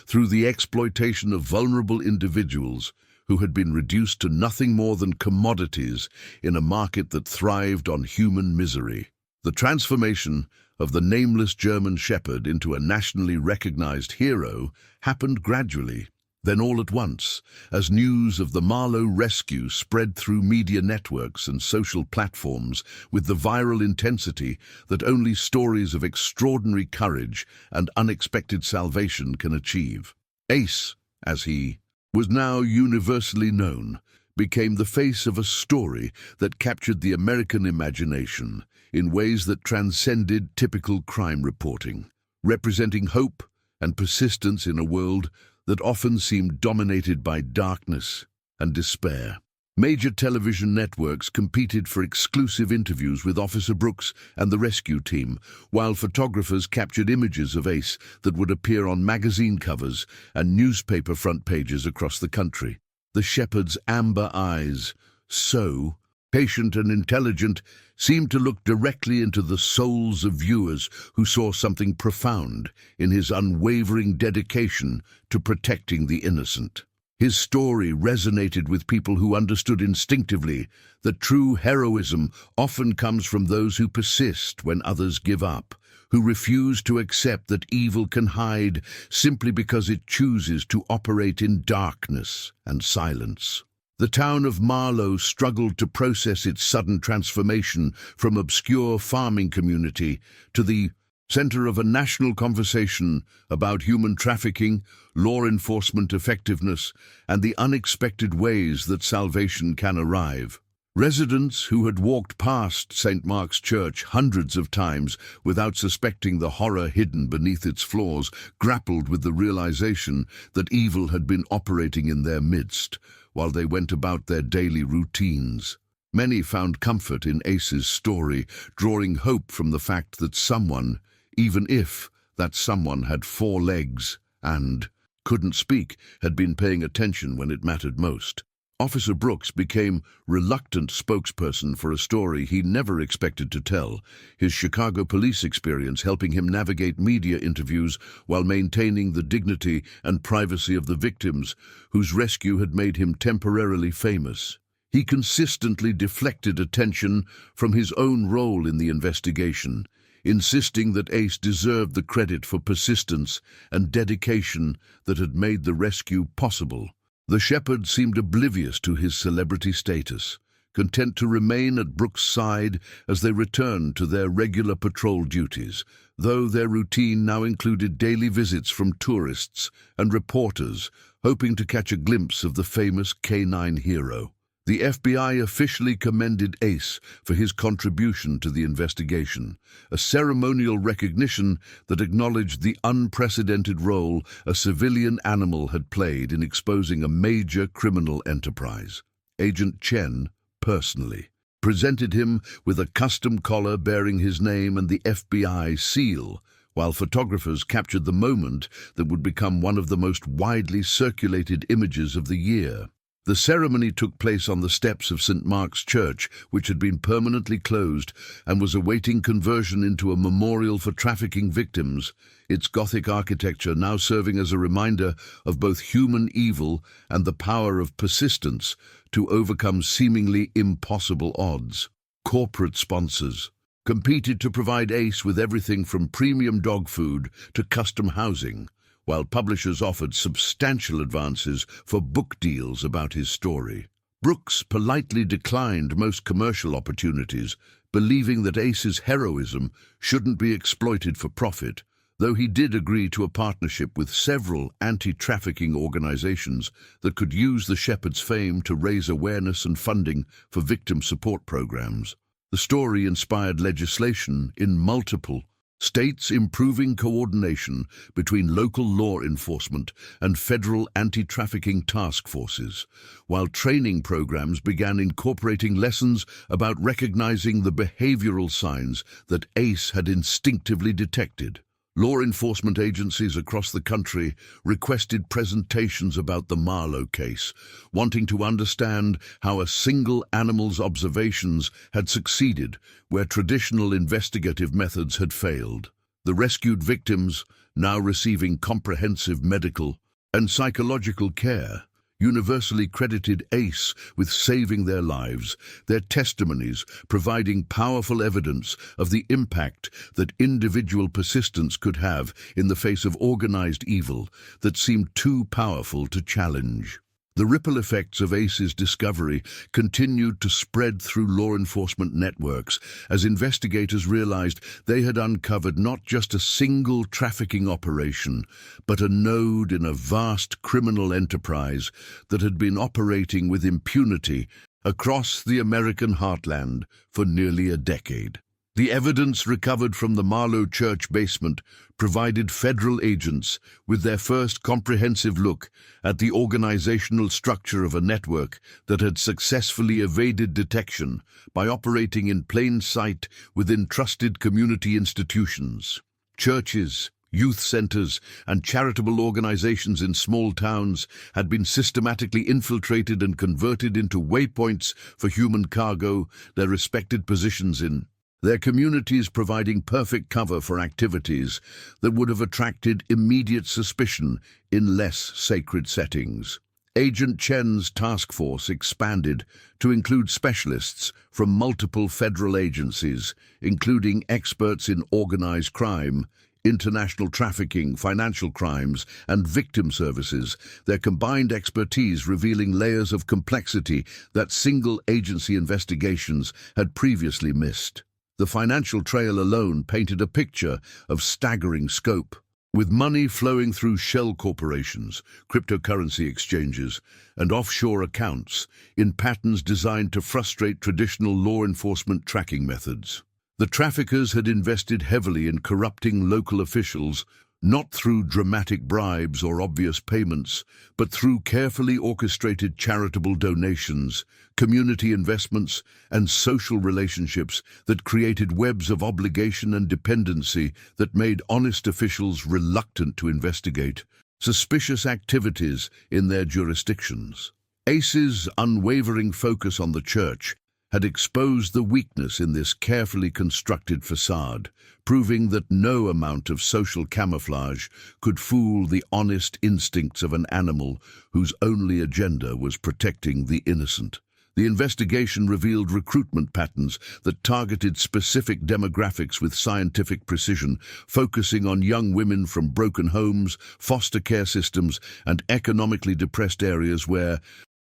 through the exploitation of vulnerable individuals who had been reduced to nothing more than commodities in a market that thrived on human misery. The transformation of the nameless German Shepherd into a nationally recognized hero happened gradually, then all at once, as news of the Marlowe rescue spread through media networks and social platforms with the viral intensity that only stories of extraordinary courage and unexpected salvation can achieve. Ace, as he was now universally known, became the face of a story that captured the American imagination in ways that transcended typical crime reporting, representing hope and persistence in a world that often seemed dominated by darkness and despair. Major television networks competed for exclusive interviews with Officer Brooks and the rescue team, while photographers captured images of Ace that would appear on magazine covers and newspaper front pages across the country. The shepherd's amber eyes, so patient and intelligent, seemed to look directly into the souls of viewers who saw something profound in his unwavering dedication to protecting the innocent. His story resonated with people who understood instinctively that true heroism often comes from those who persist when others give up, who refuse to accept that evil can hide simply because it chooses to operate in darkness and silence. The town of Marlowe struggled to process its sudden transformation from obscure farming community to the center of a national conversation about human trafficking, law enforcement effectiveness, and the unexpected ways that salvation can arrive. Residents who had walked past St. Mark's Church hundreds of times without suspecting the horror hidden beneath its floors grappled with the realization that evil had been operating in their midst while they went about their daily routines. Many found comfort in Ace's story, drawing hope from the fact that someone, even if that someone had 4 legs and couldn't speak, had been paying attention when it mattered most. Officer Brooks became reluctant spokesperson for a story he never expected to tell, his Chicago police experience helping him navigate media interviews while maintaining the dignity and privacy of the victims whose rescue had made him temporarily famous. He consistently deflected attention from his own role in the investigation, insisting that Ace deserved the credit for persistence and dedication that had made the rescue possible. The shepherd seemed oblivious to his celebrity status, content to remain at Brooks' side as they returned to their regular patrol duties, though their routine now included daily visits from tourists and reporters hoping to catch a glimpse of the famous Canine hero. The FBI officially commended Ace for his contribution to the investigation, a ceremonial recognition that acknowledged the unprecedented role a civilian animal had played in exposing a major criminal enterprise. Agent Chen, personally, presented him with a custom collar bearing his name and the FBI seal, while photographers captured the moment that would become one of the most widely circulated images of the year. The ceremony took place on the steps of St. Mark's Church, which had been permanently closed and was awaiting conversion into a memorial for trafficking victims, its Gothic architecture now serving as a reminder of both human evil and the power of persistence to overcome seemingly impossible odds. Corporate sponsors competed to provide Ace with everything from premium dog food to custom housing, while publishers offered substantial advances for book deals about his story. Brooks politely declined most commercial opportunities, believing that Ace's heroism shouldn't be exploited for profit, though he did agree to a partnership with several anti-trafficking organizations that could use the shepherd's fame to raise awareness and funding for victim support programs. The story inspired legislation in multiple states, improving coordination between local law enforcement and federal anti-trafficking task forces, while training programs began incorporating lessons about recognizing the behavioral signs that Ace had instinctively detected. Law enforcement agencies across the country requested presentations about the Marlowe case, wanting to understand how a single animal's observations had succeeded where traditional investigative methods had failed. The rescued victims, now receiving comprehensive medical and psychological care, universally credited Ace with saving their lives, their testimonies providing powerful evidence of the impact that individual persistence could have in the face of organized evil that seemed too powerful to challenge. The ripple effects of Ace's discovery continued to spread through law enforcement networks as investigators realized they had uncovered not just a single trafficking operation, but a node in a vast criminal enterprise that had been operating with impunity across the American heartland for nearly a decade. The evidence recovered from the Marlowe Church basement provided federal agents with their first comprehensive look at the organizational structure of a network that had successfully evaded detection by operating in plain sight within trusted community institutions. Churches, youth centers, and charitable organizations in small towns had been systematically infiltrated and converted into waypoints for human cargo, their respected positions in their communities providing perfect cover for activities that would have attracted immediate suspicion in less sacred settings. Agent Chen's task force expanded to include specialists from multiple federal agencies, including experts in organized crime, international trafficking, financial crimes, and victim services, their combined expertise revealing layers of complexity that single-agency investigations had previously missed. The financial trail alone painted a picture of staggering scope, with money flowing through shell corporations, cryptocurrency exchanges, and offshore accounts in patterns designed to frustrate traditional law enforcement tracking methods. The traffickers had invested heavily in corrupting local officials, not through dramatic bribes or obvious payments, but through carefully orchestrated charitable donations, community investments, and social relationships that created webs of obligation and dependency that made honest officials reluctant to investigate suspicious activities in their jurisdictions. Ace's unwavering focus on the church had exposed the weakness in this carefully constructed facade, proving that no amount of social camouflage could fool the honest instincts of an animal whose only agenda was protecting the innocent. The investigation revealed recruitment patterns that targeted specific demographics with scientific precision, focusing on young women from broken homes, foster care systems, and economically depressed areas where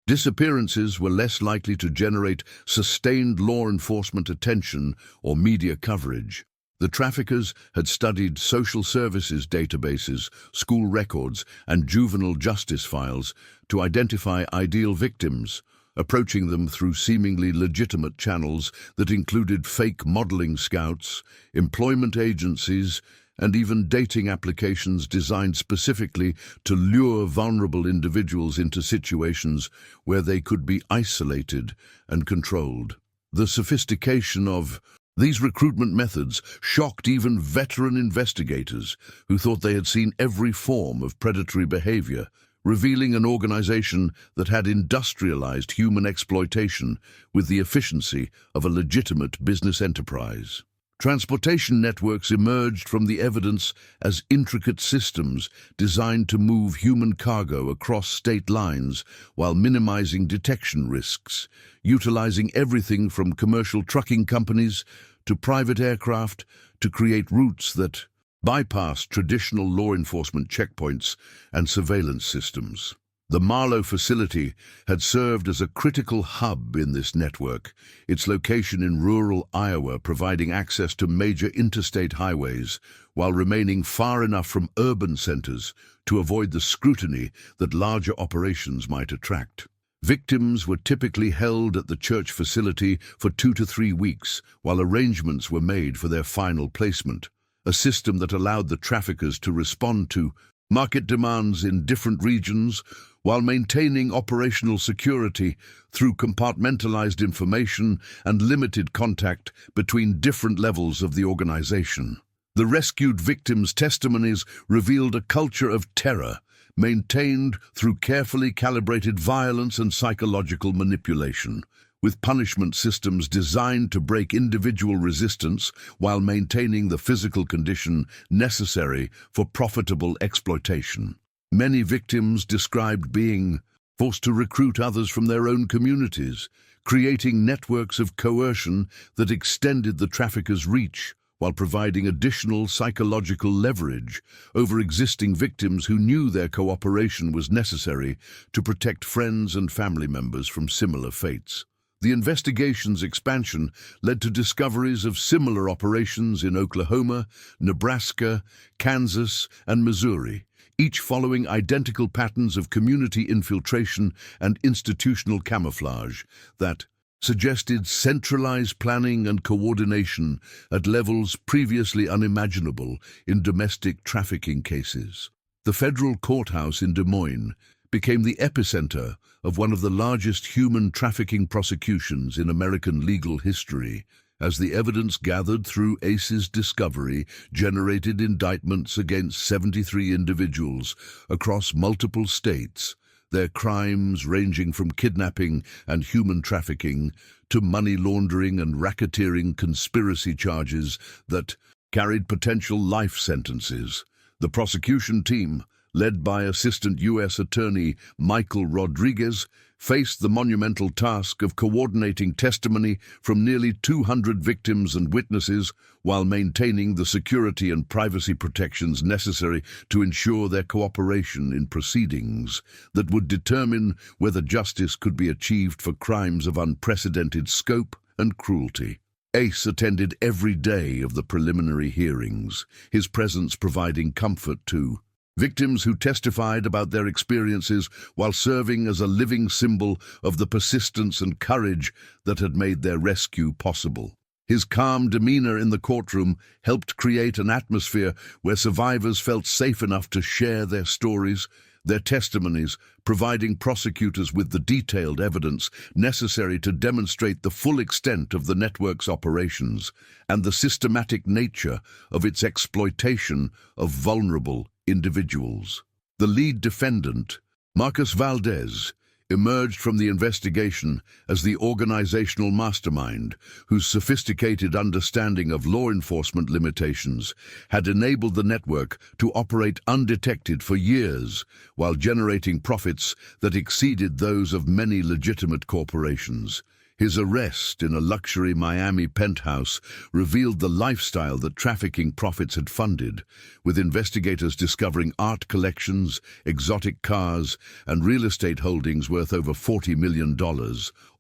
disappearances were less likely to generate sustained law enforcement attention or media coverage. The traffickers had studied social services databases, school records, and juvenile justice files to identify ideal victims, approaching them through seemingly legitimate channels that included fake modeling scouts, employment agencies, and even dating applications designed specifically to lure vulnerable individuals into situations where they could be isolated and controlled. The sophistication of these recruitment methods shocked even veteran investigators who thought they had seen every form of predatory behavior, revealing an organization that had industrialized human exploitation with the efficiency of a legitimate business enterprise. Transportation networks emerged from the evidence as intricate systems designed to move human cargo across state lines while minimizing detection risks, utilizing everything from commercial trucking companies to private aircraft to create routes that bypassed traditional law enforcement checkpoints and surveillance systems. The Marlow facility had served as a critical hub in this network, its location in rural Iowa providing access to major interstate highways while remaining far enough from urban centers to avoid the scrutiny that larger operations might attract. Victims were typically held at the church facility for 2 to 3 weeks while arrangements were made for their final placement, a system that allowed the traffickers to respond to market demands in different regions while maintaining operational security through compartmentalized information and limited contact between different levels of the organization. The rescued victims' testimonies revealed a culture of terror, maintained through carefully calibrated violence and psychological manipulation, with punishment systems designed to break individual resistance while maintaining the physical condition necessary for profitable exploitation. Many victims described being forced to recruit others from their own communities, creating networks of coercion that extended the traffickers' reach while providing additional psychological leverage over existing victims who knew their cooperation was necessary to protect friends and family members from similar fates. The investigation's expansion led to discoveries of similar operations in Oklahoma, Nebraska, Kansas, and Missouri, each following identical patterns of community infiltration and institutional camouflage that suggested centralized planning and coordination at levels previously unimaginable in domestic trafficking cases. The federal courthouse in Des Moines became the epicenter of one of the largest human trafficking prosecutions in American legal history, as the evidence gathered through ACE's discovery generated indictments against 73 individuals across multiple states, their crimes ranging from kidnapping and human trafficking to money laundering and racketeering conspiracy charges that carried potential life sentences. The prosecution team, led by Assistant U.S. Attorney Michael Rodriguez, faced the monumental task of coordinating testimony from nearly 200 victims and witnesses while maintaining the security and privacy protections necessary to ensure their cooperation in proceedings that would determine whether justice could be achieved for crimes of unprecedented scope and cruelty. Ace attended every day of the preliminary hearings, his presence providing comfort to victims who testified about their experiences while serving as a living symbol of the persistence and courage that had made their rescue possible. His calm demeanor in the courtroom helped create an atmosphere where survivors felt safe enough to share their stories, their testimonies, providing prosecutors with the detailed evidence necessary to demonstrate the full extent of the network's operations and the systematic nature of its exploitation of vulnerable individuals. The lead defendant, Marcus Valdez, emerged from the investigation as the organizational mastermind whose sophisticated understanding of law enforcement limitations had enabled the network to operate undetected for years while generating profits that exceeded those of many legitimate corporations. His arrest in a luxury Miami penthouse revealed the lifestyle that trafficking profits had funded, with investigators discovering art collections, exotic cars, and real estate holdings worth over $40 million,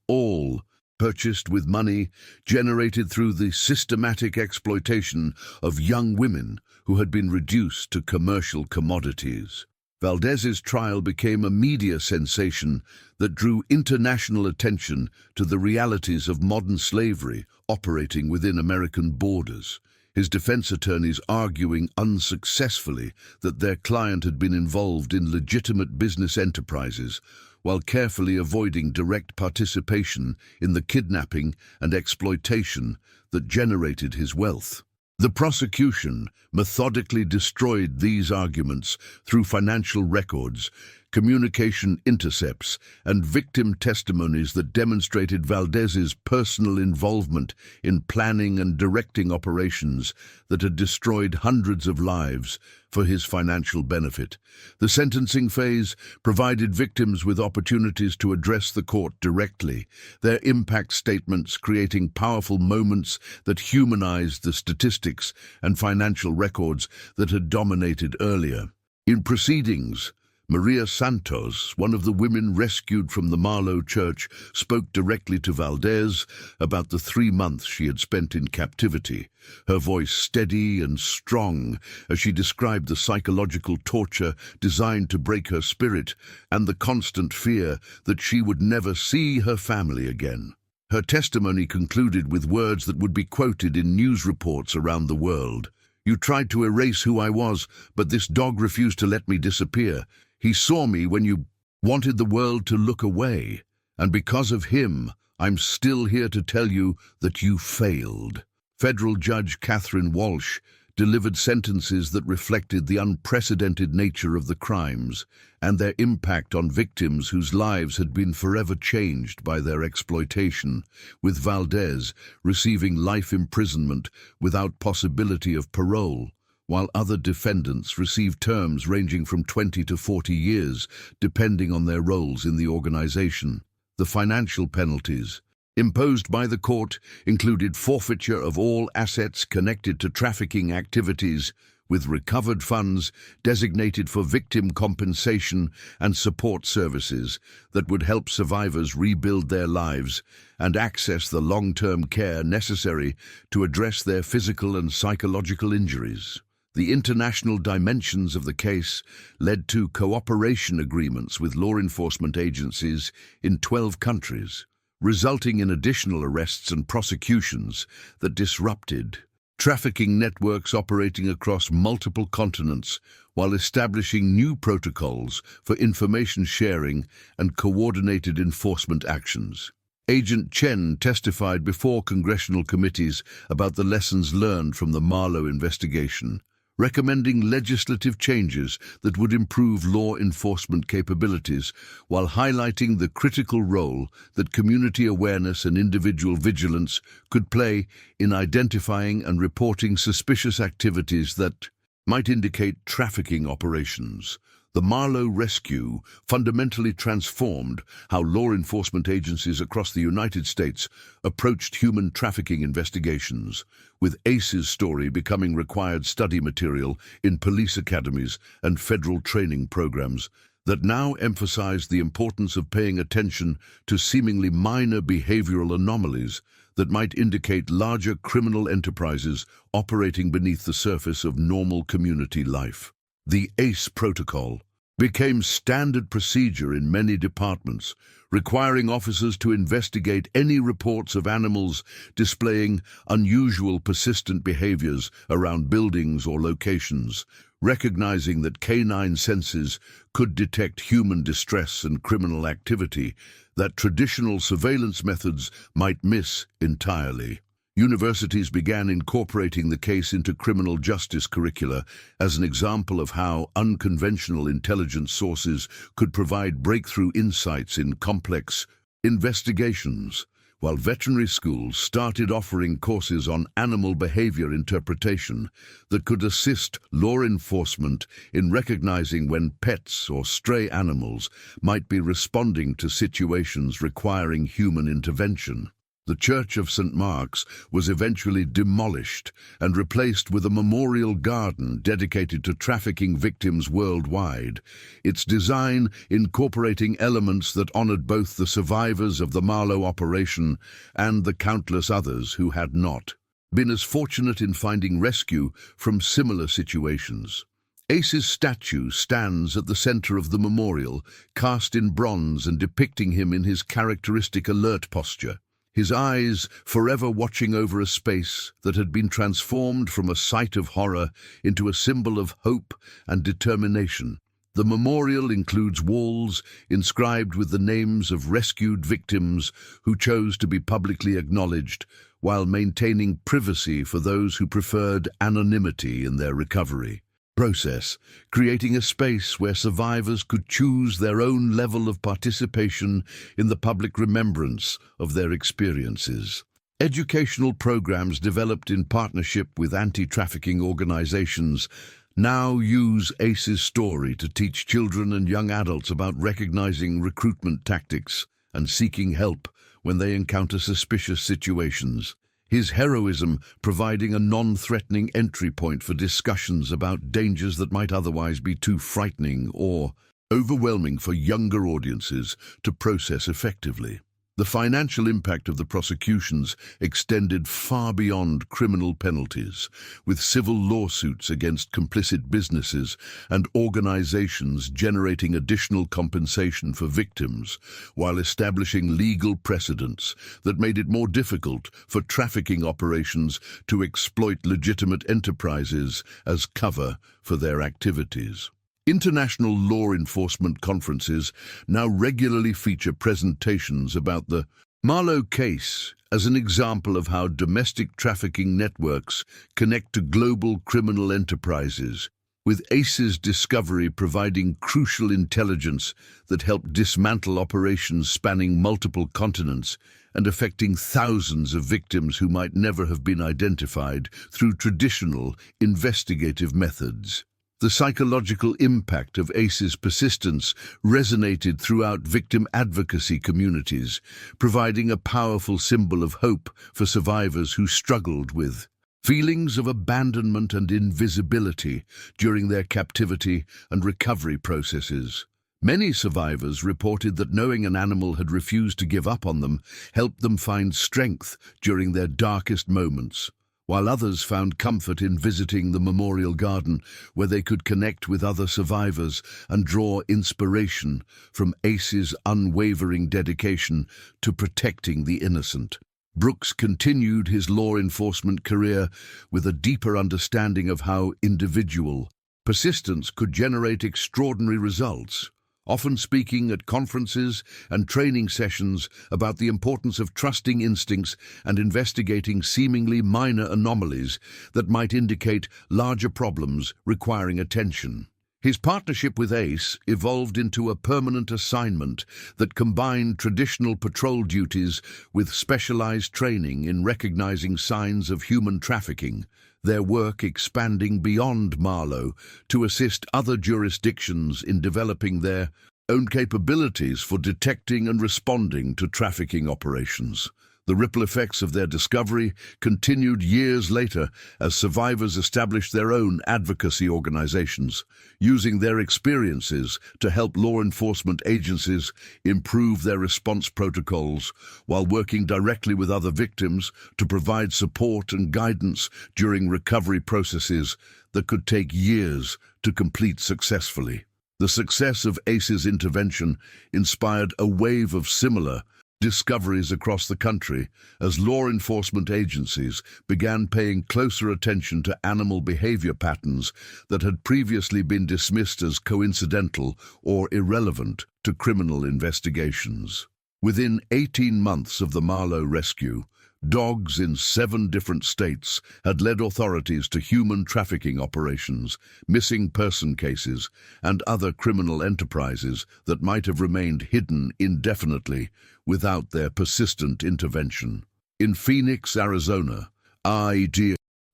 all purchased with money generated through the systematic exploitation of young women who had been reduced to commercial commodities. Valdez's trial became a media sensation that drew international attention to the realities of modern slavery operating within American borders, his defense attorneys arguing unsuccessfully that their client had been involved in legitimate business enterprises while carefully avoiding direct participation in the kidnapping and exploitation that generated his wealth. The prosecution methodically destroyed these arguments through financial records, communication intercepts, and victim testimonies that demonstrated Valdez's personal involvement in planning and directing operations that had destroyed hundreds of lives for his financial benefit. The sentencing phase provided victims with opportunities to address the court directly, their impact statements creating powerful moments that humanized the statistics and financial records that had dominated earlier. In proceedings, Maria Santos, one of the women rescued from the Marlow church, spoke directly to Valdez about the 3 months she had spent in captivity, her voice steady and strong as she described the psychological torture designed to break her spirit and the constant fear that she would never see her family again. Her testimony concluded with words that would be quoted in news reports around the world. "You tried to erase who I was, but this dog refused to let me disappear. He saw me when you wanted the world to look away, and because of him, I'm still here to tell you that you failed." Federal Judge Catherine Walsh delivered sentences that reflected the unprecedented nature of the crimes and their impact on victims whose lives had been forever changed by their exploitation, with Valdez receiving life imprisonment without possibility of parole, while other defendants received terms ranging from 20 to 40 years, depending on their roles in the organization. The financial penalties imposed by the court included forfeiture of all assets connected to trafficking activities, with recovered funds designated for victim compensation and support services that would help survivors rebuild their lives and access the long-term care necessary to address their physical and psychological injuries. The international dimensions of the case led to cooperation agreements with law enforcement agencies in 12 countries, resulting in additional arrests and prosecutions that disrupted trafficking networks operating across multiple continents, while establishing new protocols for information sharing and coordinated enforcement actions. Agent Chen testified before congressional committees about the lessons learned from the Marlow investigation, recommending legislative changes that would improve law enforcement capabilities while highlighting the critical role that community awareness and individual vigilance could play in identifying and reporting suspicious activities that might indicate trafficking operations. The Marlow rescue fundamentally transformed how law enforcement agencies across the United States approached human trafficking investigations, with ACE's story becoming required study material in police academies and federal training programs that now emphasize the importance of paying attention to seemingly minor behavioral anomalies that might indicate larger criminal enterprises operating beneath the surface of normal community life. The ACE protocol became standard procedure in many departments, requiring officers to investigate any reports of animals displaying unusual persistent behaviors around buildings or locations, recognizing that canine senses could detect human distress and criminal activity that traditional surveillance methods might miss entirely. Universities began incorporating the case into criminal justice curricula as an example of how unconventional intelligence sources could provide breakthrough insights in complex investigations, while veterinary schools started offering courses on animal behavior interpretation that could assist law enforcement in recognizing when pets or stray animals might be responding to situations requiring human intervention. The Church of St. Mark's was eventually demolished and replaced with a memorial garden dedicated to trafficking victims worldwide, its design incorporating elements that honored both the survivors of the Marlow operation and the countless others who had not been as fortunate in finding rescue from similar situations. Ace's statue stands at the center of the memorial, cast in bronze and depicting him in his characteristic alert posture, his eyes forever watching over a space that had been transformed from a site of horror into a symbol of hope and determination. The memorial includes walls inscribed with the names of rescued victims who chose to be publicly acknowledged, while maintaining privacy for those who preferred anonymity in their recovery process, creating a space where survivors could choose their own level of participation in the public remembrance of their experiences. Educational programs developed in partnership with anti-trafficking organizations now use ACE's story to teach children and young adults about recognizing recruitment tactics and seeking help when they encounter suspicious situations. His heroism providing a non-threatening entry point for discussions about dangers that might otherwise be too frightening or overwhelming for younger audiences to process effectively. The financial impact of the prosecutions extended far beyond criminal penalties, with civil lawsuits against complicit businesses and organizations generating additional compensation for victims, while establishing legal precedents that made it more difficult for trafficking operations to exploit legitimate enterprises as cover for their activities. International law enforcement conferences now regularly feature presentations about the Marlowe case as an example of how domestic trafficking networks connect to global criminal enterprises, with ACE's discovery providing crucial intelligence that helped dismantle operations spanning multiple continents and affecting thousands of victims who might never have been identified through traditional investigative methods. The psychological impact of ACE's persistence resonated throughout victim advocacy communities, providing a powerful symbol of hope for survivors who struggled with feelings of abandonment and invisibility during their captivity and recovery processes. Many survivors reported that knowing an animal had refused to give up on them helped them find strength during their darkest moments, while others found comfort in visiting the memorial garden where they could connect with other survivors and draw inspiration from ACE's unwavering dedication to protecting the innocent. Brooks continued his law enforcement career with a deeper understanding of how individual persistence could generate extraordinary results, often speaking at conferences and training sessions about the importance of trusting instincts and investigating seemingly minor anomalies that might indicate larger problems requiring attention. His partnership with ACE evolved into a permanent assignment that combined traditional patrol duties with specialized training in recognizing signs of human trafficking, their work expanding beyond Marlowe to assist other jurisdictions in developing their own capabilities for detecting and responding to trafficking operations. The ripple effects of their discovery continued years later as survivors established their own advocacy organizations, using their experiences to help law enforcement agencies improve their response protocols while working directly with other victims to provide support and guidance during recovery processes that could take years to complete successfully. The success of ACE's intervention inspired a wave of similar discoveries across the country as law enforcement agencies began paying closer attention to animal behavior patterns that had previously been dismissed as coincidental or irrelevant to criminal investigations. Within 18 months of the Marlowe rescue, dogs in 7 different states had led authorities to human trafficking operations, missing person cases, and other criminal enterprises that might have remained hidden indefinitely without their persistent intervention. In Phoenix, Arizona, a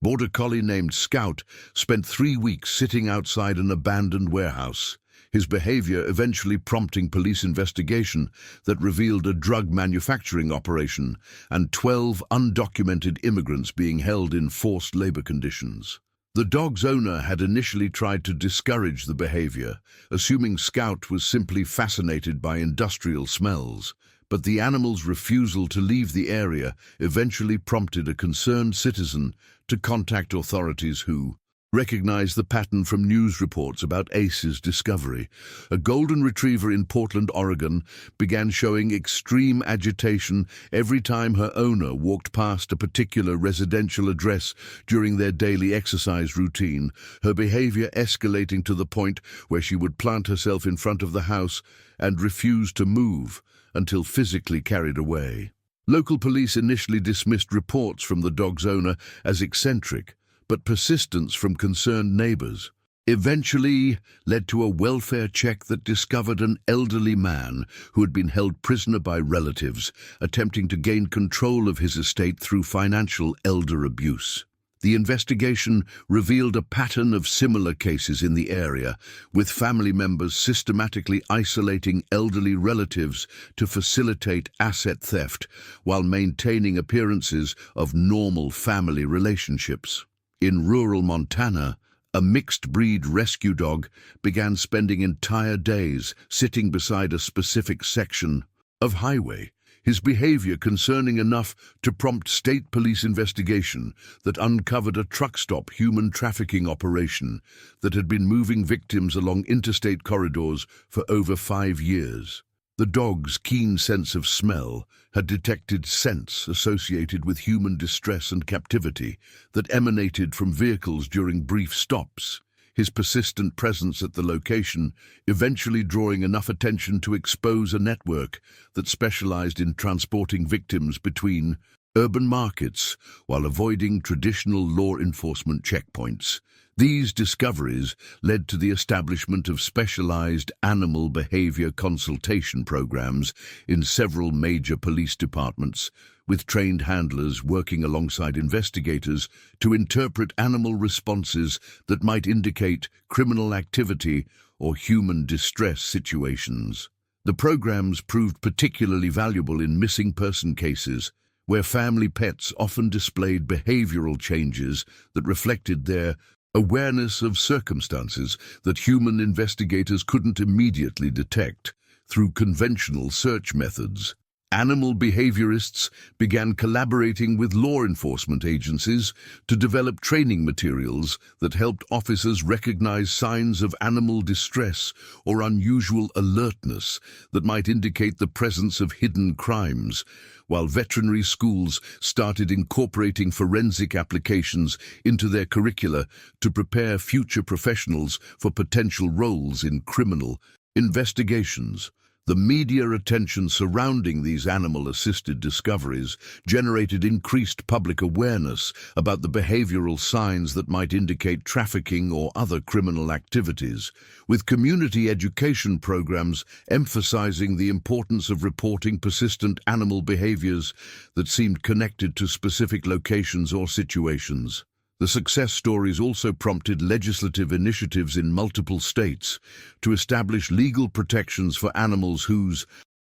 border collie named Scout spent 3 weeks sitting outside an abandoned warehouse, his behavior eventually prompting police investigation that revealed a drug manufacturing operation and 12 undocumented immigrants being held in forced labor conditions. The dog's owner had initially tried to discourage the behavior, assuming Scout was simply fascinated by industrial smells, but the animal's refusal to leave the area eventually prompted a concerned citizen to contact authorities who recognized the pattern from news reports about ACE's discovery. A golden retriever in Portland, Oregon, began showing extreme agitation every time her owner walked past a particular residential address during their daily exercise routine, her behavior escalating to the point where she would plant herself in front of the house and refuse to move until physically carried away. Local police initially dismissed reports from the dog's owner as eccentric, but persistence from concerned neighbors eventually led to a welfare check that discovered an elderly man who had been held prisoner by relatives, attempting to gain control of his estate through financial elder abuse. The investigation revealed a pattern of similar cases in the area, with family members systematically isolating elderly relatives to facilitate asset theft while maintaining appearances of normal family relationships. In rural Montana, a mixed-breed rescue dog, began spending entire days sitting beside a specific section of highway, his behavior concerning enough to prompt state police investigation that uncovered a truck stop human trafficking operation that had been moving victims along interstate corridors for over 5 years. The dog's keen sense of smell had detected scents associated with human distress and captivity that emanated from vehicles during brief stops, his persistent presence at the location eventually drawing enough attention to expose a network that specialized in transporting victims between urban markets while avoiding traditional law enforcement checkpoints. These discoveries led to the establishment of specialized animal behavior consultation programs in several major police departments, with trained handlers working alongside investigators to interpret animal responses that might indicate criminal activity or human distress situations. The programs proved particularly valuable in missing person cases, where family pets often displayed behavioral changes that reflected their awareness of circumstances that human investigators couldn't immediately detect through conventional search methods. Animal behaviorists began collaborating with law enforcement agencies to develop training materials that helped officers recognize signs of animal distress or unusual alertness that might indicate the presence of hidden crimes, while veterinary schools started incorporating forensic applications into their curricula to prepare future professionals for potential roles in criminal investigations. The media attention surrounding these animal-assisted discoveries generated increased public awareness about the behavioral signs that might indicate trafficking or other criminal activities, with community education programs emphasizing the importance of reporting persistent animal behaviors that seemed connected to specific locations or situations. The success stories also prompted legislative initiatives in multiple states to establish legal protections for animals whose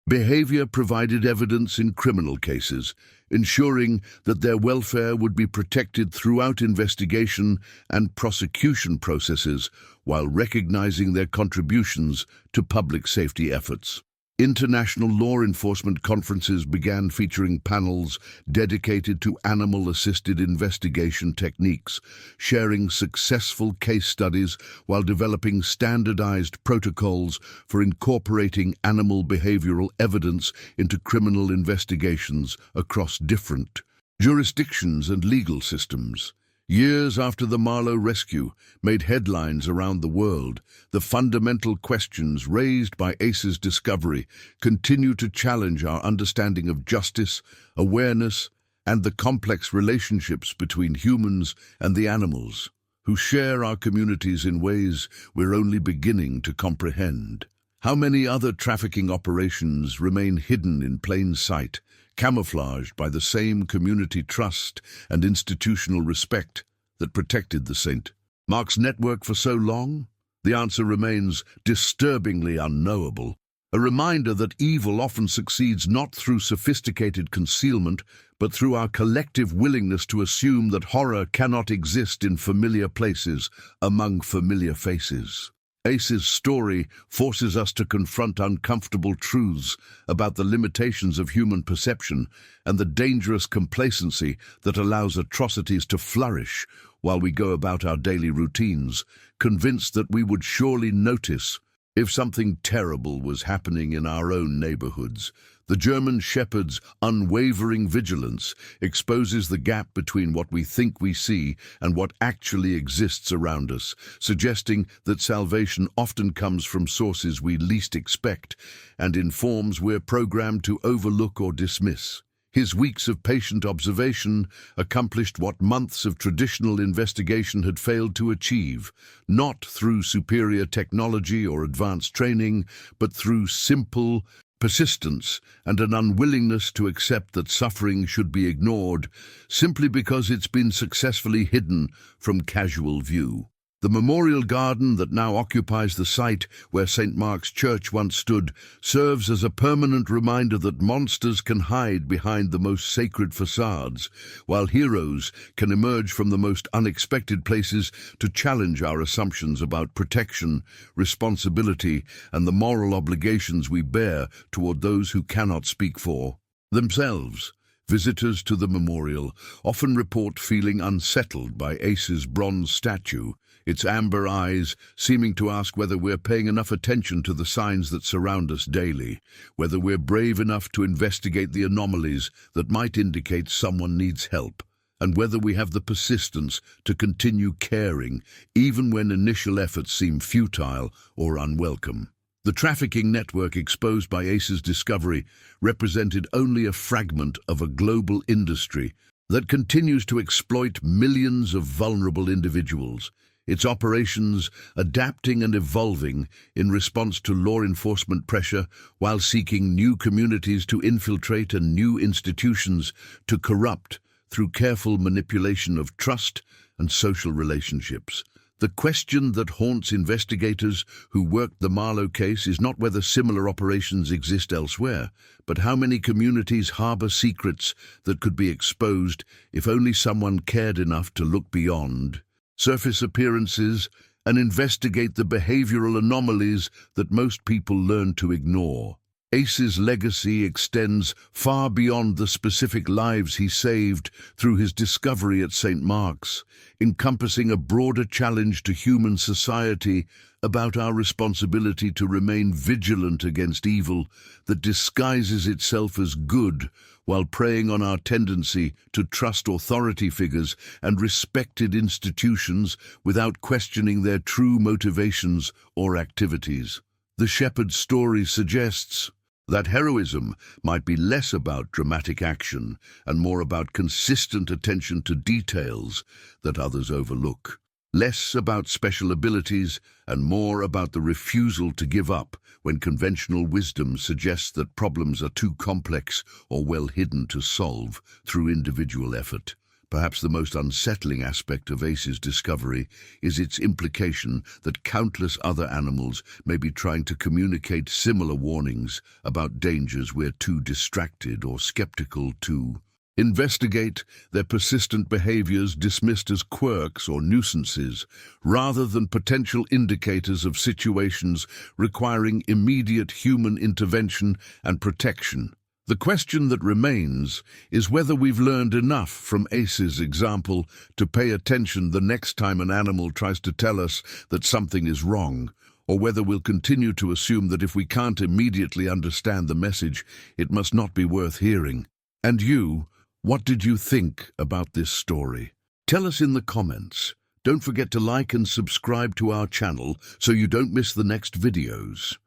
behavior provided evidence in criminal cases, ensuring that their welfare would be protected throughout investigation and prosecution processes while recognizing their contributions to public safety efforts. International law enforcement conferences began featuring panels dedicated to animal-assisted investigation techniques, sharing successful case studies while developing standardized protocols for incorporating animal behavioral evidence into criminal investigations across different jurisdictions and legal systems. Years after the Marlowe rescue made headlines around the world, the fundamental questions raised by Ace's discovery continue to challenge our understanding of justice, awareness, and the complex relationships between humans and the animals, who share our communities in ways we're only beginning to comprehend. How many other trafficking operations remain hidden in plain sight, camouflaged by the same community trust and institutional respect that protected the St. Mark's network for so long? The answer remains disturbingly unknowable, a reminder that evil often succeeds not through sophisticated concealment, but through our collective willingness to assume that horror cannot exist in familiar places, among familiar faces. Ace's story forces us to confront uncomfortable truths about the limitations of human perception and the dangerous complacency that allows atrocities to flourish while we go about our daily routines, convinced that we would surely notice if something terrible was happening in our own neighborhoods. The German Shepherd's unwavering vigilance exposes the gap between what we think we see and what actually exists around us, suggesting that salvation often comes from sources we least expect and in forms we're programmed to overlook or dismiss. His weeks of patient observation accomplished what months of traditional investigation had failed to achieve, not through superior technology or advanced training, but through simple persistence and an unwillingness to accept that suffering should be ignored simply because it's been successfully hidden from casual view. The memorial garden that now occupies the site where St. Mark's Church once stood serves as a permanent reminder that monsters can hide behind the most sacred facades, while heroes can emerge from the most unexpected places to challenge our assumptions about protection, responsibility, and the moral obligations we bear toward those who cannot speak for themselves. Visitors to the memorial often report feeling unsettled by Ace's bronze statue, its amber eyes seeming to ask whether we're paying enough attention to the signs that surround us daily, whether we're brave enough to investigate the anomalies that might indicate someone needs help, and whether we have the persistence to continue caring even when initial efforts seem futile or unwelcome. The trafficking network exposed by Ace's discovery represented only a fragment of a global industry that continues to exploit millions of vulnerable individuals, its operations adapting and evolving in response to law enforcement pressure while seeking new communities to infiltrate and new institutions to corrupt through careful manipulation of trust and social relationships. The question that haunts investigators who worked the Marlowe case is not whether similar operations exist elsewhere, but how many communities harbor secrets that could be exposed if only someone cared enough to look beyond surface appearances and investigate the behavioral anomalies that most people learn to ignore. Ace's legacy extends far beyond the specific lives he saved through his discovery at St. Mark's, encompassing a broader challenge to human society about our responsibility to remain vigilant against evil that disguises itself as good while preying on our tendency to trust authority figures and respected institutions without questioning their true motivations or activities. The shepherd's story suggests that heroism might be less about dramatic action and more about consistent attention to details that others overlook. Less about special abilities and more about the refusal to give up when conventional wisdom suggests that problems are too complex or well hidden to solve through individual effort. Perhaps the most unsettling aspect of Ace's discovery is its implication that countless other animals may be trying to communicate similar warnings about dangers we're too distracted or skeptical to investigate, their persistent behaviors dismissed as quirks or nuisances, rather than potential indicators of situations requiring immediate human intervention and protection. The question that remains is whether we've learned enough from Ace's example to pay attention the next time an animal tries to tell us that something is wrong, or whether we'll continue to assume that if we can't immediately understand the message, it must not be worth hearing. And you, what did you think about this story? Tell us in the comments. Don't forget to like and subscribe to our channel so you don't miss the next videos.